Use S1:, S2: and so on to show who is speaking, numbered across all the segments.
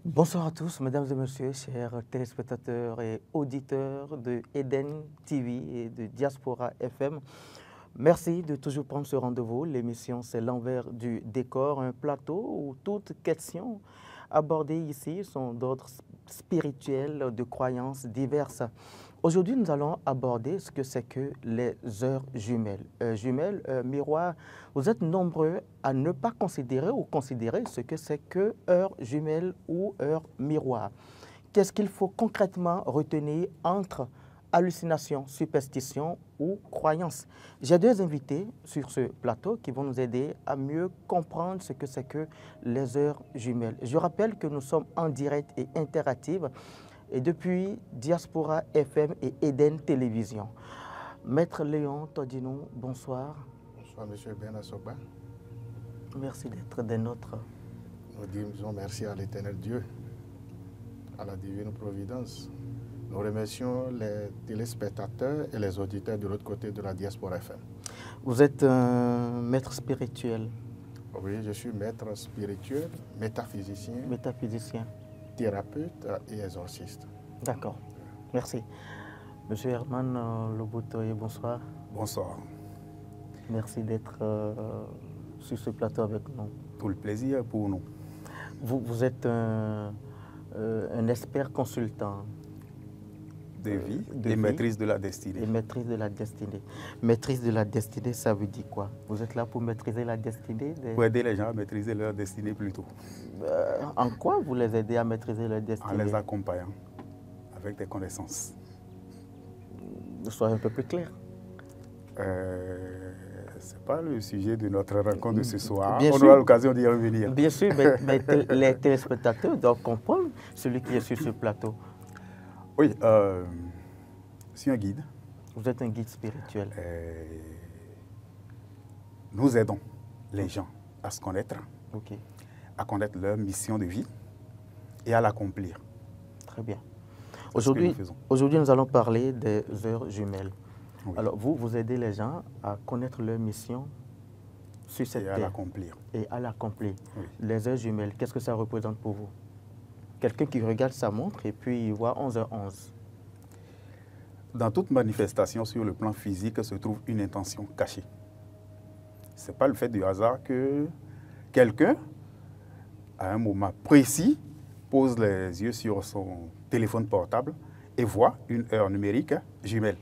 S1: Bonsoir à tous, mesdames et messieurs, chers téléspectateurs et auditeurs de Eden TV et de Diaspora FM. Merci de toujours prendre ce rendez-vous. L'émission, c'est l'envers du décor, un plateau où toutes questions abordées ici sont d'ordre spirituel, de croyances diverses. Aujourd'hui, nous allons aborder ce que c'est que les heures jumelles. Miroir, vous êtes nombreux à ne pas considérer ou considérer ce que c'est que heures jumelles ou heures miroir. Qu'est-ce qu'il faut concrètement retenir entre hallucination, superstition ou croyance? J'ai deux invités sur ce plateau qui vont nous aider à mieux comprendre ce que c'est que les heures jumelles. Je rappelle que nous sommes en direct et interactive et depuis Diaspora FM et Eden Télévision. Maître Léon Todino, bonsoir.
S2: Bonsoir, M. Benasoba.
S1: Merci d'être des nôtres.
S2: Nous disons merci à l'Éternel Dieu, à la divine providence. Nous remercions les téléspectateurs et les auditeurs de l'autre côté de la Diaspora FM.
S1: Vous êtes un maître spirituel.
S2: Oui, je suis maître spirituel, métaphysicien, thérapeute et exorciste.
S1: D'accord, merci. Monsieur Herman Lobotoye, bonsoir.
S3: Bonsoir.
S1: Merci d'être sur ce plateau avec nous.
S3: Tout le plaisir pour nous.
S1: Vous êtes un expert consultant.
S3: De vie et maîtrise de la destinée.
S1: Et maîtrise de la destinée. Maîtrise de la destinée, ça veut dire quoi? Vous êtes là pour maîtriser la destinée
S3: Pour aider les gens à maîtriser leur destinée plutôt.
S1: En quoi vous les aidez à maîtriser leur destinée?
S3: En les accompagnant avec des connaissances.
S1: Soyez un peu plus clair.
S3: Ce n'est pas le sujet de notre rencontre de ce soir.
S1: Bien
S3: On
S1: sûr.
S3: aura l'occasion d'y revenir.
S1: Bien sûr, mais les téléspectateurs doivent comprendre celui qui est sur ce plateau.
S3: Oui, je suis un guide.
S1: Vous êtes un guide spirituel.
S3: Nous aidons les gens à se connaître,
S1: Ok,
S3: à connaître leur mission de vie et à l'accomplir.
S1: très bien.
S3: C'est ce que nous faisons.
S1: Aujourd'hui, nous allons parler des heures jumelles.
S3: Oui.
S1: Alors, vous aidez les gens à connaître leur mission sur cette
S3: Et à
S1: terre
S3: l'accomplir.
S1: et à l'accomplir.
S3: Oui.
S1: Les heures jumelles, qu'est-ce que ça représente pour vous? Quelqu'un qui regarde sa montre et puis il voit 11h11.
S3: Dans toute manifestation sur le plan physique se trouve une intention cachée. Ce n'est pas le fait du hasard que quelqu'un, à un moment précis, pose les yeux sur son téléphone portable et voit une heure numérique jumelle,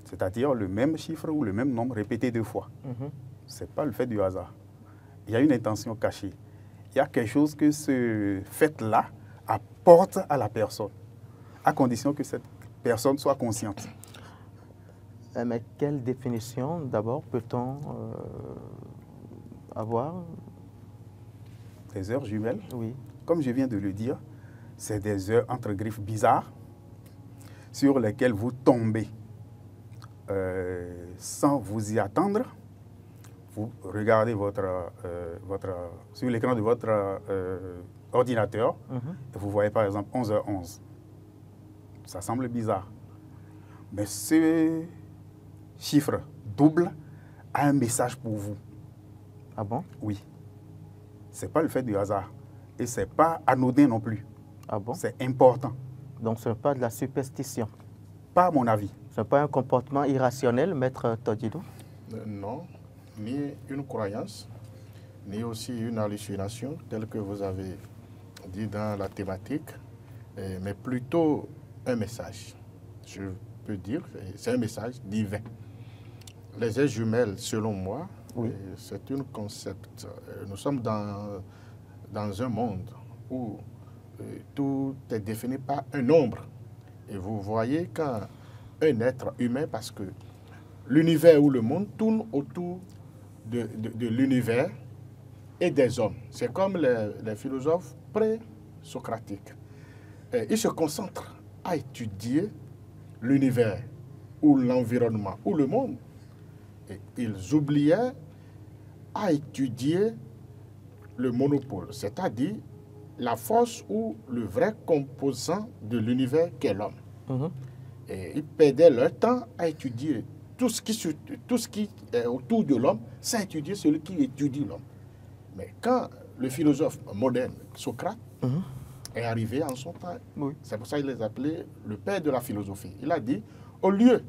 S3: c'est-à-dire le même chiffre ou le même nombre répété deux fois. Ce n'est pas le fait du hasard. Il y a une intention cachée. Il y a quelque chose que ce fait-là apporte à la personne, à condition que cette personne soit consciente.
S1: Mais quelle définition, d'abord, peut-on avoir?
S3: Les heures jumelles,
S1: Oui.
S3: comme je viens de le dire, c'est des heures entre griffes bizarres sur lesquelles vous tombez sans vous y attendre. Vous regardez sur l'écran de votre ordinateur et vous voyez par exemple 11h11. Ça semble bizarre. Mais ce chiffre double a un message pour vous.
S1: Ah bon?
S3: Oui. Ce n'est pas le fait du hasard. Et ce n'est pas anodin non plus.
S1: Ah bon?
S3: C'est important.
S1: Donc ce n'est pas de la superstition.
S3: Pas à mon avis.
S1: Ce n'est pas un comportement irrationnel, Maître Todino?
S2: Non, ni une croyance, ni aussi une hallucination, telle que vous avez dit dans la thématique, mais plutôt un message. Je peux dire, c'est un message divin. Les heures jumelles, selon moi,
S1: Oui.
S2: c'est un concept. Nous sommes dans un monde où tout est défini par un nombre. Et vous voyez quand un être humain, parce que l'univers ou le monde tourne autour de l'univers et des hommes. C'est comme les philosophes pré-socratiques. Ils se concentrent à étudier l'univers ou l'environnement ou le monde. Et ils oubliaient à étudier le monopole, c'est-à-dire la force ou le vrai composant de l'univers qu'est l'homme. Et ils perdaient leur temps à étudier tout ce qui est autour de l'homme, sans étudier celui qui étudie l'homme. Mais quand le philosophe moderne, Socrate, est arrivé en son temps.
S1: Oui.
S2: C'est pour ça qu'il les appelait le père de la philosophie. Il a dit, au lieu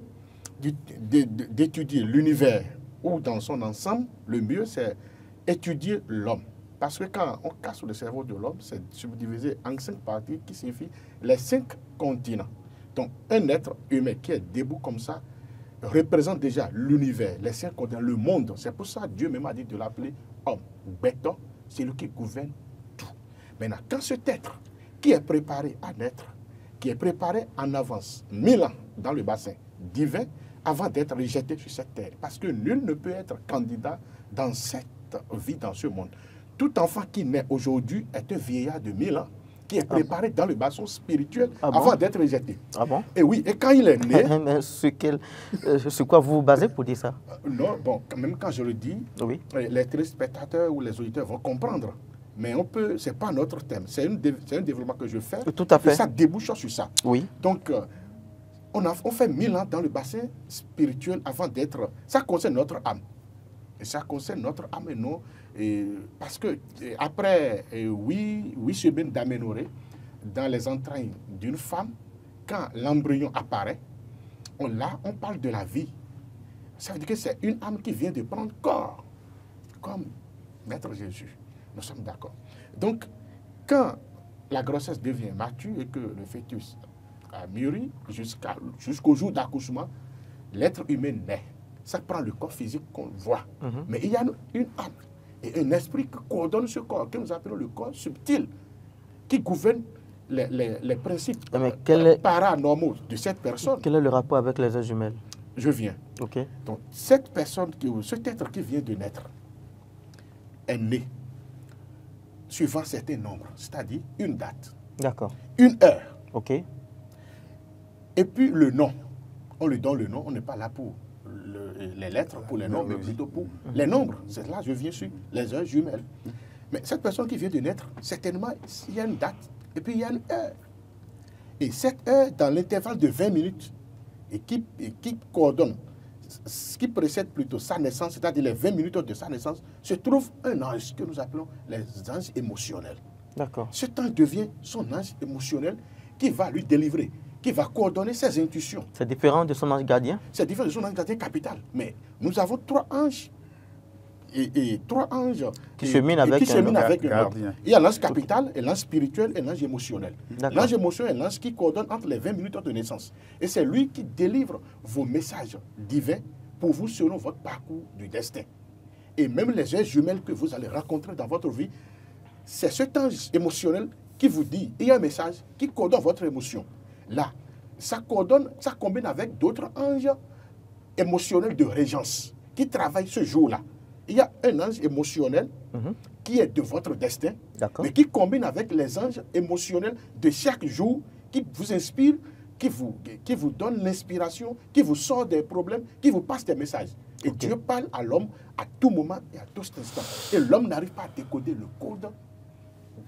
S2: d'étudier l'univers ou dans son ensemble, le mieux c'est étudier l'homme. Parce que quand on casse le cerveau de l'homme, c'est subdivisé en 5 parties qui signifient les 5 continents. Donc un être humain qui est debout comme ça représente déjà l'univers, les 5 continents, le monde. C'est pour ça que Dieu même a dit de l'appeler homme. Béton, c'est lui qui gouverne tout. Maintenant, quand cet être qui est préparé à naître, qui est préparé en avance, 1000 ans dans le bassin divin, avant d'être rejeté sur cette terre. Parce que nul ne peut être candidat dans cette vie, dans ce monde. Tout enfant qui naît aujourd'hui est un vieillard de 1000 ans, qui est préparé dans le bassin spirituel avant d'être rejeté.
S1: Ah bon?
S2: Et oui, et quand il est né...
S1: Sur quoi vous vous basez pour dire ça?
S2: Non, bon, même quand je le dis,
S1: oui.
S2: Les téléspectateurs ou les auditeurs vont comprendre. Mais on peut, ce n'est pas notre thème, c'est un développement que je fais.
S1: Tout à fait.
S2: Et ça débouche sur ça.
S1: Oui.
S2: Donc, on fait 1000 ans dans le bassin spirituel avant d'être... Ça concerne notre âme. Et ça concerne notre âme et non... parce que après 8 semaines d'aménorrhée, dans les entrailles d'une femme, quand l'embryon apparaît, on parle de la vie. Ça veut dire que c'est une âme qui vient de prendre corps, comme Maître Jésus. Nous sommes d'accord. Donc, quand la grossesse devient mature et que le fœtus a mûri jusqu'au jour d'accouchement, l'être humain naît. Ça prend le corps physique qu'on voit. Mais il y a une âme et un esprit qui coordonne ce corps, que nous appelons le corps subtil, qui gouverne les principes paranormaux de cette personne.
S1: Quel est le rapport avec les êtres jumelles?
S2: Je viens.
S1: Ok.
S2: Donc, cette personne, cet être qui vient de naître, est né suivant certains nombres, c'est-à-dire une date,
S1: d'accord,
S2: une heure.
S1: Ok.
S2: Et puis le nom. On lui donne le nom, on n'est pas là pour les lettres, pour les nombres, mais plutôt pour les nombres. C'est là que je viens sur les heures jumelles. Mais cette personne qui vient de naître, certainement, il y a une date, et puis il y a une heure. Et cette heure, dans l'intervalle de 20 minutes, et qui coordonne ce qui précède plutôt sa naissance, c'est-à-dire les 20 minutes de sa naissance, se trouve un ange que nous appelons les anges émotionnels.
S1: D'accord.
S2: Cet ange devient son ange émotionnel qui va lui délivrer, qui va coordonner ses intuitions.
S1: C'est différent de son ange gardien?
S2: C'est différent de son ange gardien capital. Mais nous avons 3 anges et 3 anges
S1: qui cheminent avec
S2: un gardien. Il y a l'ange capital, et l'ange spirituel et l'ange émotionnel. L'ange émotionnel est l'ange qui coordonne entre les 20 minutes de naissance. Et c'est lui qui délivre vos messages divins pour vous selon votre parcours du destin. Et même les heures jumelles que vous allez rencontrer dans votre vie, c'est cet ange émotionnel qui vous dit, il y a un message qui coordonne votre émotion. Là, ça combine avec d'autres anges émotionnels de régence qui travaillent ce jour-là. Il y a un ange émotionnel qui est de votre destin, mais qui combine avec les anges émotionnels de chaque jour, qui vous inspire, qui vous donne l'inspiration, qui vous sort des problèmes, qui vous passe des messages. Et Dieu parle à l'homme à tout moment et à tout instant. Et l'homme n'arrive pas à décoder le code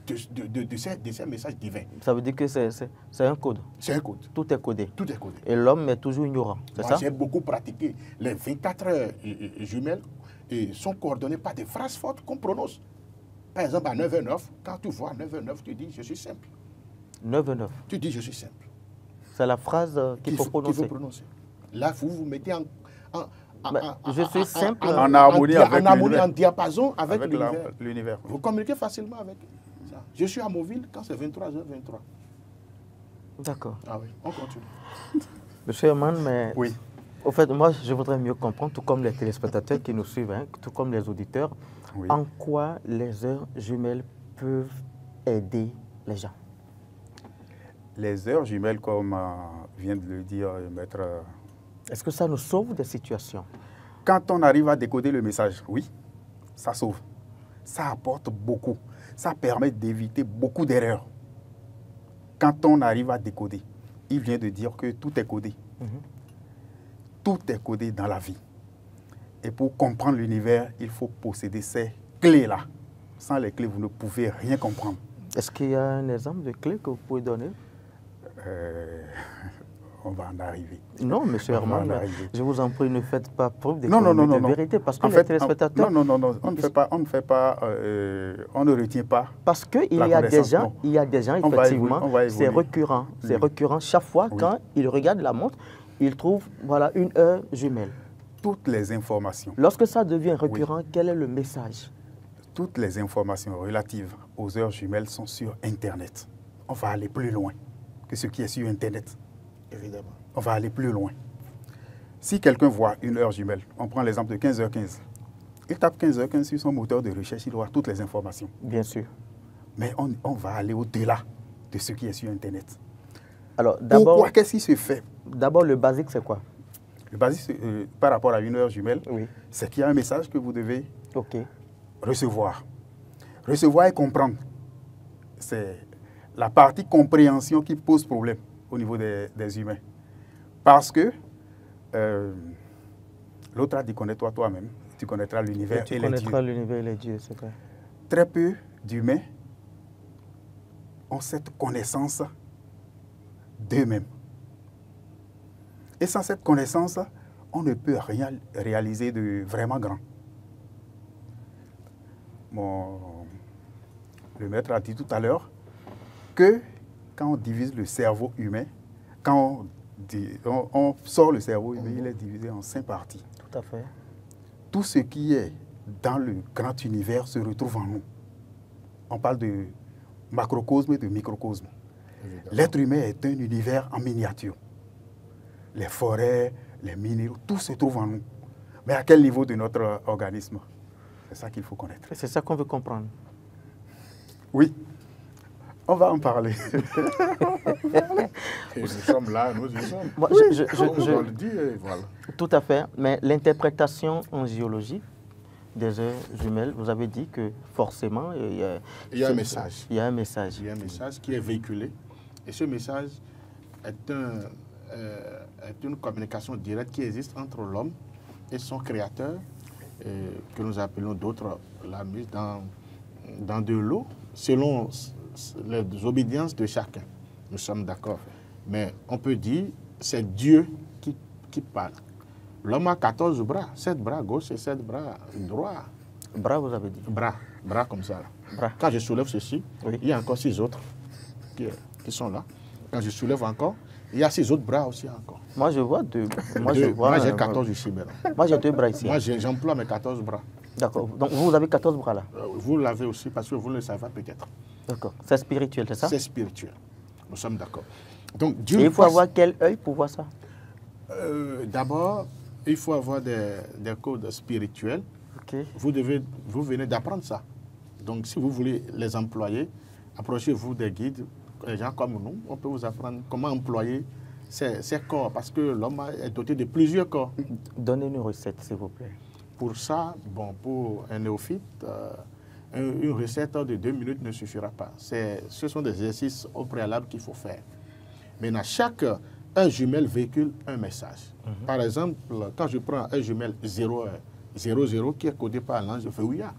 S2: de ces messages divins.
S1: Ça veut dire que c'est un code?
S2: C'est un code.
S1: Tout est codé?
S2: Tout est codé.
S1: Et l'homme est toujours ignorant, c'est ça?
S2: J'ai beaucoup pratiqué. Les 24 heures jumelles sont coordonnées par des phrases fortes qu'on prononce. Par exemple, à 9h09, quand tu vois 9h09, tu dis « je suis simple ».
S1: 9h09.
S2: Tu dis « je suis simple ».
S1: C'est la phrase qu'il faut prononcer.
S2: Là, vous vous mettez
S1: je suis simple
S3: en harmonie,
S2: en diapason avec
S3: l'univers.
S2: Vous communiquez facilement avec ça. Je suis à Mauville quand c'est 23h23.
S1: D'accord.
S2: Ah oui, on continue.
S1: Monsieur Herman, mais
S3: oui.
S1: Au fait, moi, je voudrais mieux comprendre, tout comme les téléspectateurs qui nous suivent, tout comme les auditeurs, en quoi les heures jumelles peuvent aider les gens.
S3: Les heures jumelles, comme vient de le dire Maître...
S1: Est-ce que ça nous sauve des situations?
S3: Quand on arrive à décoder le message, oui, ça sauve. Ça apporte beaucoup. Ça permet d'éviter beaucoup d'erreurs. Quand on arrive à décoder, il vient de dire que tout est codé. Tout est codé dans la vie. Et pour comprendre l'univers, il faut posséder ces clés-là. Sans les clés, vous ne pouvez rien comprendre.
S1: Est-ce qu'il y a un exemple de clé que vous pouvez donner?
S3: on va en arriver.
S1: Non, monsieur
S3: On va en
S1: Herman,
S3: arriver.
S1: je vous en prie, ne faites pas preuve
S3: Non,
S1: de vérité, parce que
S3: En
S1: les
S3: fait,
S1: téléspectateurs...
S3: non, on ne retient pas.
S1: Parce qu'il y
S3: la
S1: a des
S3: connaissance,
S1: gens,
S3: non.
S1: il y a des gens,
S3: On va
S1: effectivement,
S3: évoluer.
S1: c'est récurrent. C'est récurrent. Chaque fois,
S3: Oui.
S1: quand ils regardent la montre, ils trouvent, voilà, une heure jumelle.
S3: Toutes les informations,
S1: Lorsque ça devient récurrent, quel est le message?
S3: toutes les informations relatives aux heures jumelles sont sur Internet. On va aller plus loin que ce qui est sur Internet.
S2: Évidemment.
S3: On va aller plus loin. Si quelqu'un voit une heure jumelle, on prend l'exemple de 15h15. Il tape 15h15 sur son moteur de recherche, il aura toutes les informations.
S1: Bien sûr.
S3: Mais on va aller au-delà de ce qui est sur Internet.
S1: Alors, d'abord,
S3: Pourquoi? Qu'est-ce qui se fait?
S1: d'abord, le basique, c'est quoi?
S3: Le basique, par rapport à une heure jumelle,
S1: Oui.
S3: c'est qu'il y a un message que vous devez
S1: OK.
S3: recevoir. Recevoir et comprendre. C'est la partie compréhension qui pose problème au niveau des humains. Parce que l'autre a dit connais-toi toi-même, tu connaîtras l'univers et
S1: Tu
S3: les
S1: connaîtras
S3: dieux.
S1: l'univers et les dieux, c'est vrai.
S3: Très peu d'humains ont cette connaissance d'eux-mêmes. Et sans cette connaissance, on ne peut rien réaliser de vraiment grand. Le maître a dit tout à l'heure que quand on divise le cerveau humain, quand on sort le cerveau humain, il est divisé en 5 parties.
S1: Tout à fait.
S3: Tout ce qui est dans le grand univers se retrouve en nous. On parle de macrocosme et de microcosme.
S2: Évidemment.
S3: L'être humain est un univers en miniature. Les forêts, les minéraux, tout se trouve en nous. Mais à quel niveau de notre organisme? C'est ça qu'il faut connaître.
S1: Et c'est ça qu'on veut comprendre.
S3: Oui, on va en parler.
S2: Et nous sommes là, nous y sommes.
S1: Moi,
S2: On le dit, et voilà.
S1: Tout à fait. Mais l'interprétation en géologie des heures jumelles, vous avez dit que forcément, il
S2: Il y a un message.
S1: Il y a un message.
S2: Il y a un message qui est véhiculé. Et ce message est une communication directe qui existe entre l'homme et son créateur, que nous appelons d'autres la mise dans de l'eau, selon les obédiences de chacun. Nous sommes d'accord. Mais on peut dire c'est Dieu qui parle. L'homme a 14 bras, 7 bras gauche et 7 bras droit.
S1: Bras, vous avez dit.
S2: Bras comme ça. Là.
S1: Bras.
S2: Quand je soulève ceci,
S1: Oui.
S2: il y a encore 6 autres qui sont là. Quand je soulève encore, il y a 6 autres bras aussi encore.
S1: Moi, je vois deux.
S2: Moi, j'ai 14 ici maintenant.
S1: Moi, j'ai 2 bras ici.
S2: Moi, j'emploie mes 14 bras.
S1: D'accord. Donc, vous avez 14 bras là.
S2: Vous l'avez aussi parce que vous ne le savez pas peut-être.
S1: D'accord. C'est spirituel, c'est ça?
S2: C'est spirituel. Nous sommes d'accord. Donc,
S1: Et
S2: Dieu
S1: il faut avoir quel œil pour voir ça?
S2: D'abord, il faut avoir des codes spirituels.
S1: OK.
S2: Vous venez d'apprendre ça. Donc, si vous voulez les employer, approchez-vous des guides, les gens comme nous, on peut vous apprendre comment employer ces corps, parce que l'homme est doté de plusieurs corps.
S1: Donnez une recette, s'il vous plaît.
S2: Pour ça, bon, pour un néophyte, une recette de 2 minutes ne suffira pas. Ce sont des exercices au préalable qu'il faut faire. Maintenant, chaque heure jumelle véhicule un message. Par exemple, quand je prends un jumelle 00 qui est codé par l'ange Feuilla,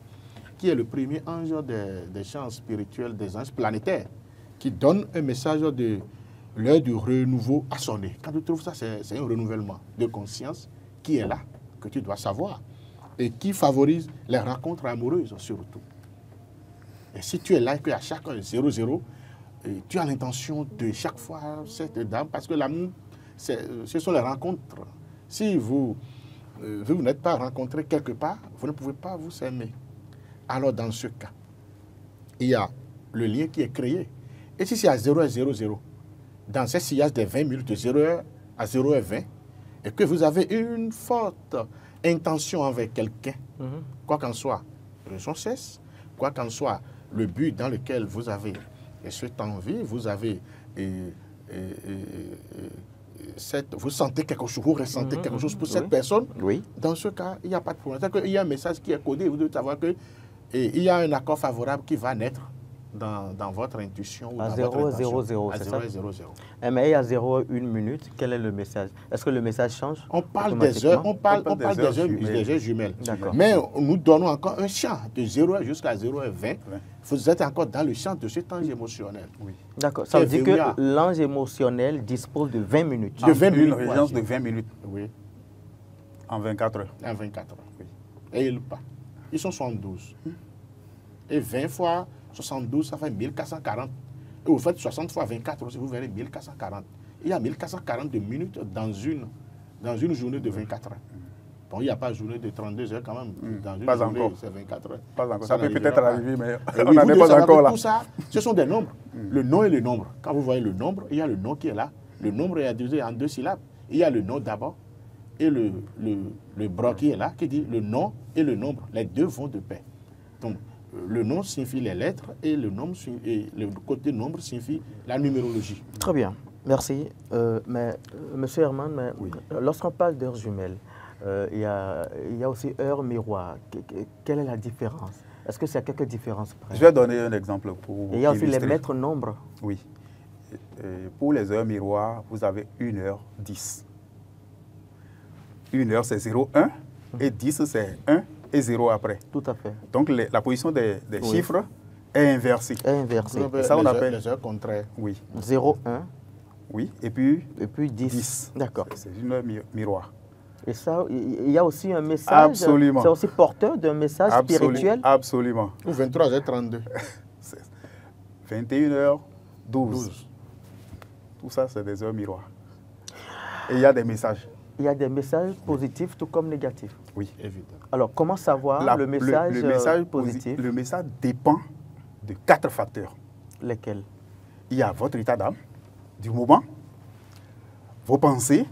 S2: qui est le premier ange des champs spirituels, des anges planétaires, qui donne un message de l'heure du renouveau a sonné. Quand tu trouves ça, c'est un renouvellement de conscience qui est là, que tu dois savoir, et qui favorise les rencontres amoureuses surtout. Et si tu es là et qu'à chaque 00, tu as l'intention de chaque fois cette dame, parce que l'amour, ce sont les rencontres. Si vous n'êtes pas rencontré quelque part, vous ne pouvez pas vous aimer. Alors dans ce cas, il y a le lien qui est créé. Et si c'est à 0h00, dans ces sillages des 20 minutes de 0h à 0h20, et que vous avez une forte intention avec quelqu'un, quoi qu'en soit son cesse, quoi qu'en soit le but dans lequel vous avez cette envie, vous avez vous sentez quelque chose, vous ressentez quelque chose pour cette personne,
S1: Oui.
S2: dans ce cas, il n'y a pas de problème. Il y a un message qui est codé, vous devez savoir qu'il y a un accord favorable qui va naître dans votre intuition ou
S1: À
S2: dans
S1: 0,
S2: votre intention.
S1: 0, 0,
S2: À
S1: c'est
S2: 0
S1: ça?
S2: et 0, 0.
S1: Mais il y a 0 et 1 minute, quel est le message? Est-ce que le message change?
S2: On parle des heures, on parle
S3: des
S2: des
S3: heures
S2: heures jumelles.
S1: D'accord.
S2: Mais nous donnons encore un champ de 0 jusqu'à 0 et 20. Vous êtes encore dans le champ de cet ange émotionnel.
S3: Oui.
S1: D'accord. Ça veut dire
S2: verrouillard.
S1: que l'ange émotionnel dispose de 20 minutes.
S2: De 20
S3: Une
S2: minutes.
S3: régence de 20 minutes
S2: Oui,
S3: en 24 heures.
S2: en 24 heures.
S3: Oui.
S2: Et ils pas. Ils sont 72. Et 20 fois 72, ça fait 1440. Et vous faites 60 fois 24 aussi, vous verrez 1440. Il y a 1440 de minutes dans une journée de 24 heures. Bon, il n'y a pas de journée de 32 heures quand même. Dans une
S3: Pas
S2: journée,
S3: encore.
S2: c'est 24 heures.
S3: Pas encore.
S2: Ça
S3: Ça peut
S2: n'arrivera
S3: peut-être
S2: pas.
S3: arriver, mais
S2: Et
S3: on
S2: oui,
S3: n'en
S2: vous
S3: est
S2: devez
S3: pas
S2: savoir
S3: encore
S2: que
S3: là.
S2: tout ça, ce sont des nombres. Le nom et le nombre. Quand vous voyez le nombre, il y a le nom qui est là. Le nombre est divisé en 2 syllabes. Il y a le nom d'abord et le bras qui est là, qui dit le nom et le nombre. Les deux vont de pair. Donc, le nom signifie les lettres et le côté nombre signifie la numérologie.
S1: Très bien, merci. Monsieur Herman, lorsqu'on parle d'heures jumelles, il y a aussi heures miroirs. Quelle est la différence? Est-ce que c'est à quelques différences près?
S3: Je vais donner un exemple pour
S1: Et il y a aussi les
S3: illustrer.
S1: maîtres nombres.
S3: Oui. Pour les heures miroirs, vous avez 1h10. 1 heure, c'est 0, 1. Et 10, c'est 1 et 0 après.
S1: Tout à fait.
S3: Donc, la position des chiffres est inversée.
S1: Et inversé.
S3: Ça, on
S2: les
S3: appelle-
S2: les heures contraires.
S3: Oui.
S1: 0, 1,
S3: Oui. Et puis,
S1: et puis 10.
S3: 10.
S1: D'accord.
S3: C'est une heure miroir.
S1: Et ça, il y a aussi un message.
S3: Absolument.
S1: C'est aussi porteur d'un message spirituel.
S3: Absolument.
S2: Ou 23h32.
S3: 21h12.
S2: 12.
S3: Tout ça, c'est des heures miroirs. Et il y a des messages.
S1: Il y a des messages positifs tout comme négatifs.
S3: Oui.
S2: Évidemment.
S1: Alors, comment savoir le message, positif?
S3: Le message dépend de 4 facteurs.
S1: Lesquels?
S3: Il y a votre état d'âme du moment, vos pensées,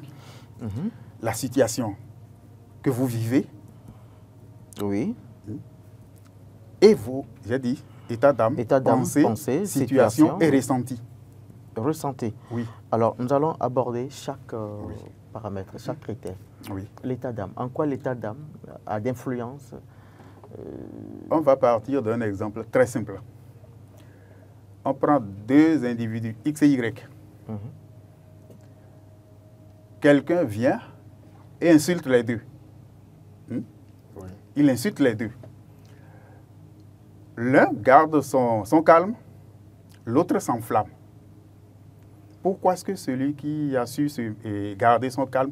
S3: la situation que vous vivez
S1: Oui.
S3: et vos, j'ai dit, état d'âme,
S1: pensée,
S3: situation et ressenti.
S1: Ressenti.
S3: Oui.
S1: Alors, nous allons aborder chaque paramètre, chaque critère.
S3: Oui.
S1: L'état d'âme. En quoi l'état d'âme a d'influence?
S3: On va partir d'un exemple très simple. On prend 2 individus, X et Y. Quelqu'un vient et insulte les deux.
S2: Oui.
S3: Il insulte les deux. L'un garde son calme, l'autre s'enflamme. Pourquoi est-ce que celui qui a su garder son calme,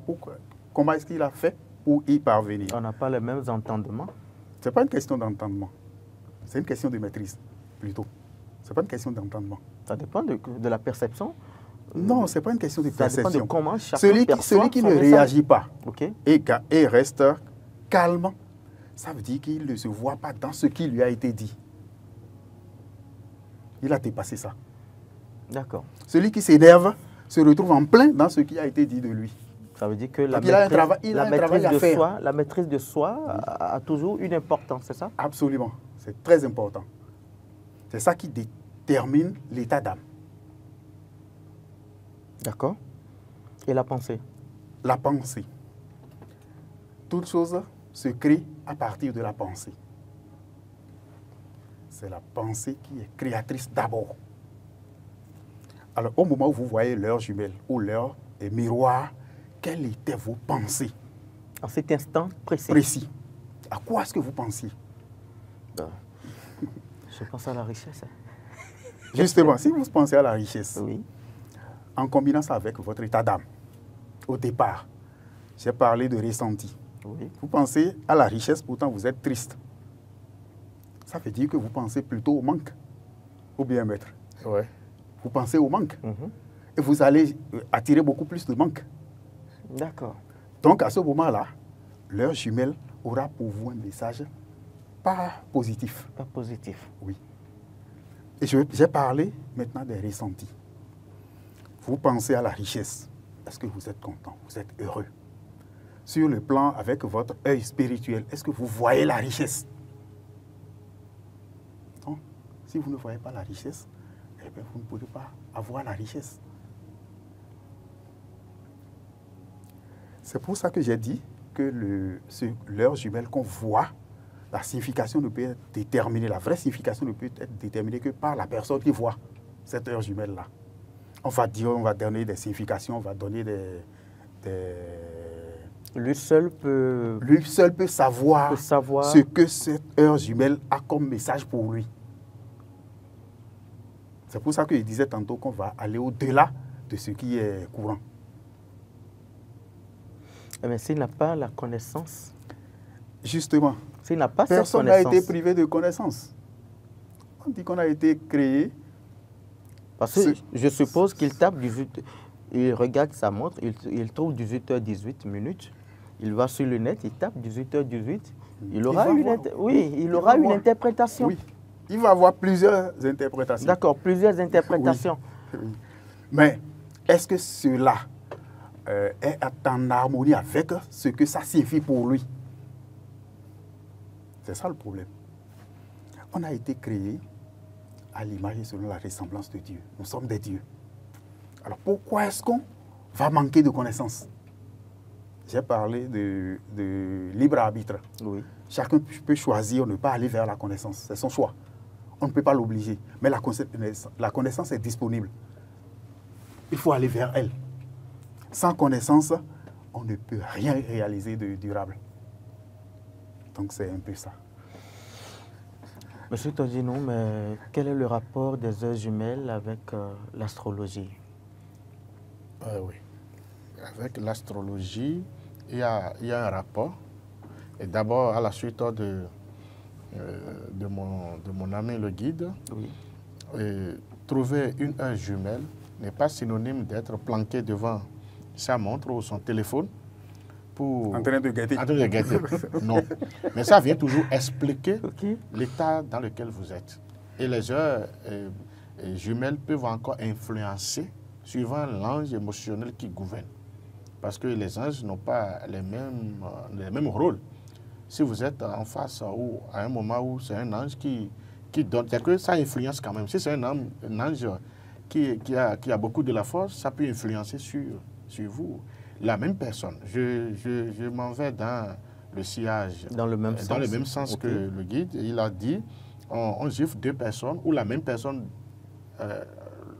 S3: comment est-ce qu'il a fait pour y parvenir?
S1: On n'a pas les mêmes entendements.
S3: Ce n'est pas une question d'entendement. C'est une question de maîtrise, plutôt. Ce n'est pas une question d'entendement.
S1: Ça dépend de la perception.
S3: Non, ce n'est pas une question de
S1: Ça dépend
S3: perception.
S1: de comment chacun
S3: Celui
S1: perçoit
S3: qui
S1: son
S3: ne
S1: message.
S3: réagit pas
S1: OK.
S3: et reste calme, ça veut dire qu'il ne se voit pas dans ce qui lui a été dit. Il a dépassé ça.
S1: D'accord.
S3: Celui qui s'énerve se retrouve en plein dans ce qui a été dit de lui.
S1: Ça veut dire que la
S3: Donc, il a un travail- il a un travail à faire.
S1: la maîtrise de soi a toujours une importance, c'est ça?
S3: Absolument. C'est très important. C'est ça qui détermine l'état d'âme.
S1: D'accord. Et la pensée?
S3: La pensée. Toute chose se crée à partir de la pensée. C'est la pensée qui est créatrice d'abord. Alors, au moment où vous voyez l'heure jumelle ou l'heure miroir, quelles étaient vos pensées
S1: En cet instant précis.
S3: précis? À quoi est-ce que vous pensiez?
S1: Je pense à la richesse.
S3: Justement, si vous pensez à la richesse,
S1: Oui.
S3: en combinant ça avec votre état d'âme, au départ, j'ai parlé de ressenti.
S1: Oui.
S3: Vous pensez à la richesse, pourtant vous êtes triste. Ça veut dire que vous pensez plutôt au manque. Ou bien, maître?
S2: Ouais.
S3: Vous pensez au manque.
S1: Mhm.
S3: Et vous allez attirer beaucoup plus de manque.
S1: D'accord.
S3: Donc, à ce moment-là, l'heure jumelle aura pour vous un message pas positif.
S1: Pas positif.
S3: Oui. Et j'ai parlé maintenant des ressentis. Vous pensez à la richesse. Est-ce que vous êtes content? Vous êtes heureux? Sur le plan avec votre œil spirituel, est-ce que vous voyez la richesse? Non. Si vous ne voyez pas la richesse, eh bien, vous ne pouvez pas avoir la richesse. C'est pour ça que j'ai dit que l'heure jumelle qu'on voit la signification ne peut être déterminée, la vraie signification ne peut être déterminée que par la personne qui voit cette heure jumelle-là. On va donner des significations, on va donner
S1: Lui seul peut
S3: savoir ce que cette heure jumelle a comme message pour lui. C'est pour ça que je disais tantôt qu'on va aller au-delà de ce qui est courant.
S1: Mais s'il n'a pas la connaissance,
S3: Justement,
S1: s'il n'a pas
S3: personne
S1: cette
S3: n'a
S1: connaissance,
S3: été privé de connaissance. On dit qu'on a été créé.
S1: parce que je suppose qu'il tape 18, il regarde sa montre, il trouve 18h18 minutes, il va sur le net, il tape 18h18, il aura une interprétation.
S3: Oui, il va avoir plusieurs interprétations.
S1: D'accord, plusieurs interprétations.
S3: Oui. Mais est-ce que cela est en harmonie avec ce que ça signifie pour lui? C'est ça le problème. On a été créé à l'image et selon la ressemblance de Dieu. Nous sommes des dieux. Alors pourquoi est-ce qu'on va manquer de connaissances? J'ai parlé de libre arbitre.
S1: Oui.
S3: Chacun peut choisir de ne pas aller vers la connaissance. C'est son choix. On ne peut pas l'obliger. Mais la connaissance est disponible. Il faut aller vers elle. Sans connaissance, on ne peut rien réaliser de durable. Donc c'est un peu ça.
S1: Monsieur Tondino, mais quel est le rapport des heures jumelles avec l'astrologie?
S2: Oui. Avec l'astrologie, il y a un rapport. Et d'abord, à la suite de mon ami le guide,
S1: Oui.
S2: Trouver une heure jumelle n'est pas synonyme d'être planqué devant sa montre ou son téléphone pour...
S3: En train de guetter.
S2: En train de guetter. Non. Mais ça vient toujours expliquer
S1: Ok.
S2: l'état dans lequel vous êtes. Et les heures jumelles peuvent encore influencer suivant l'ange émotionnel qui gouverne. Parce que les anges n'ont pas les mêmes rôles. Si vous êtes en face ou à un moment où c'est un ange qui donne, c'est que ça influence quand même. Si c'est un ange qui a beaucoup de la force, ça peut influencer sur vous. La même personne. Je m'en vais dans le sillage.
S1: Dans le même sens.
S2: Dans le même sens
S1: Ok.
S2: que le guide. Il a dit, on gifle deux personnes ou la même personne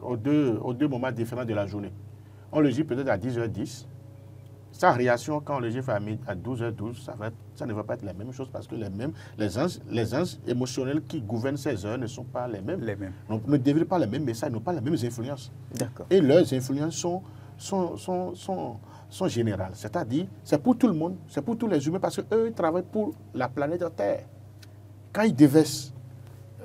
S2: aux deux moments différents de la journée. On le gifle peut-être à 10h10. Sa réaction, quand on le gifle à 12h12, ça ne va pas être la même chose parce que les anges émotionnels qui gouvernent ces heures ne sont pas les mêmes. Donc, ne délivrent pas les mêmes messages, n'ont pas les mêmes influences.
S1: D'accord.
S2: Et leurs influences sont générales. C'est-à-dire, c'est pour tout le monde, c'est pour tous les humains parce qu'eux, ils travaillent pour la planète Terre. Quand ils déversent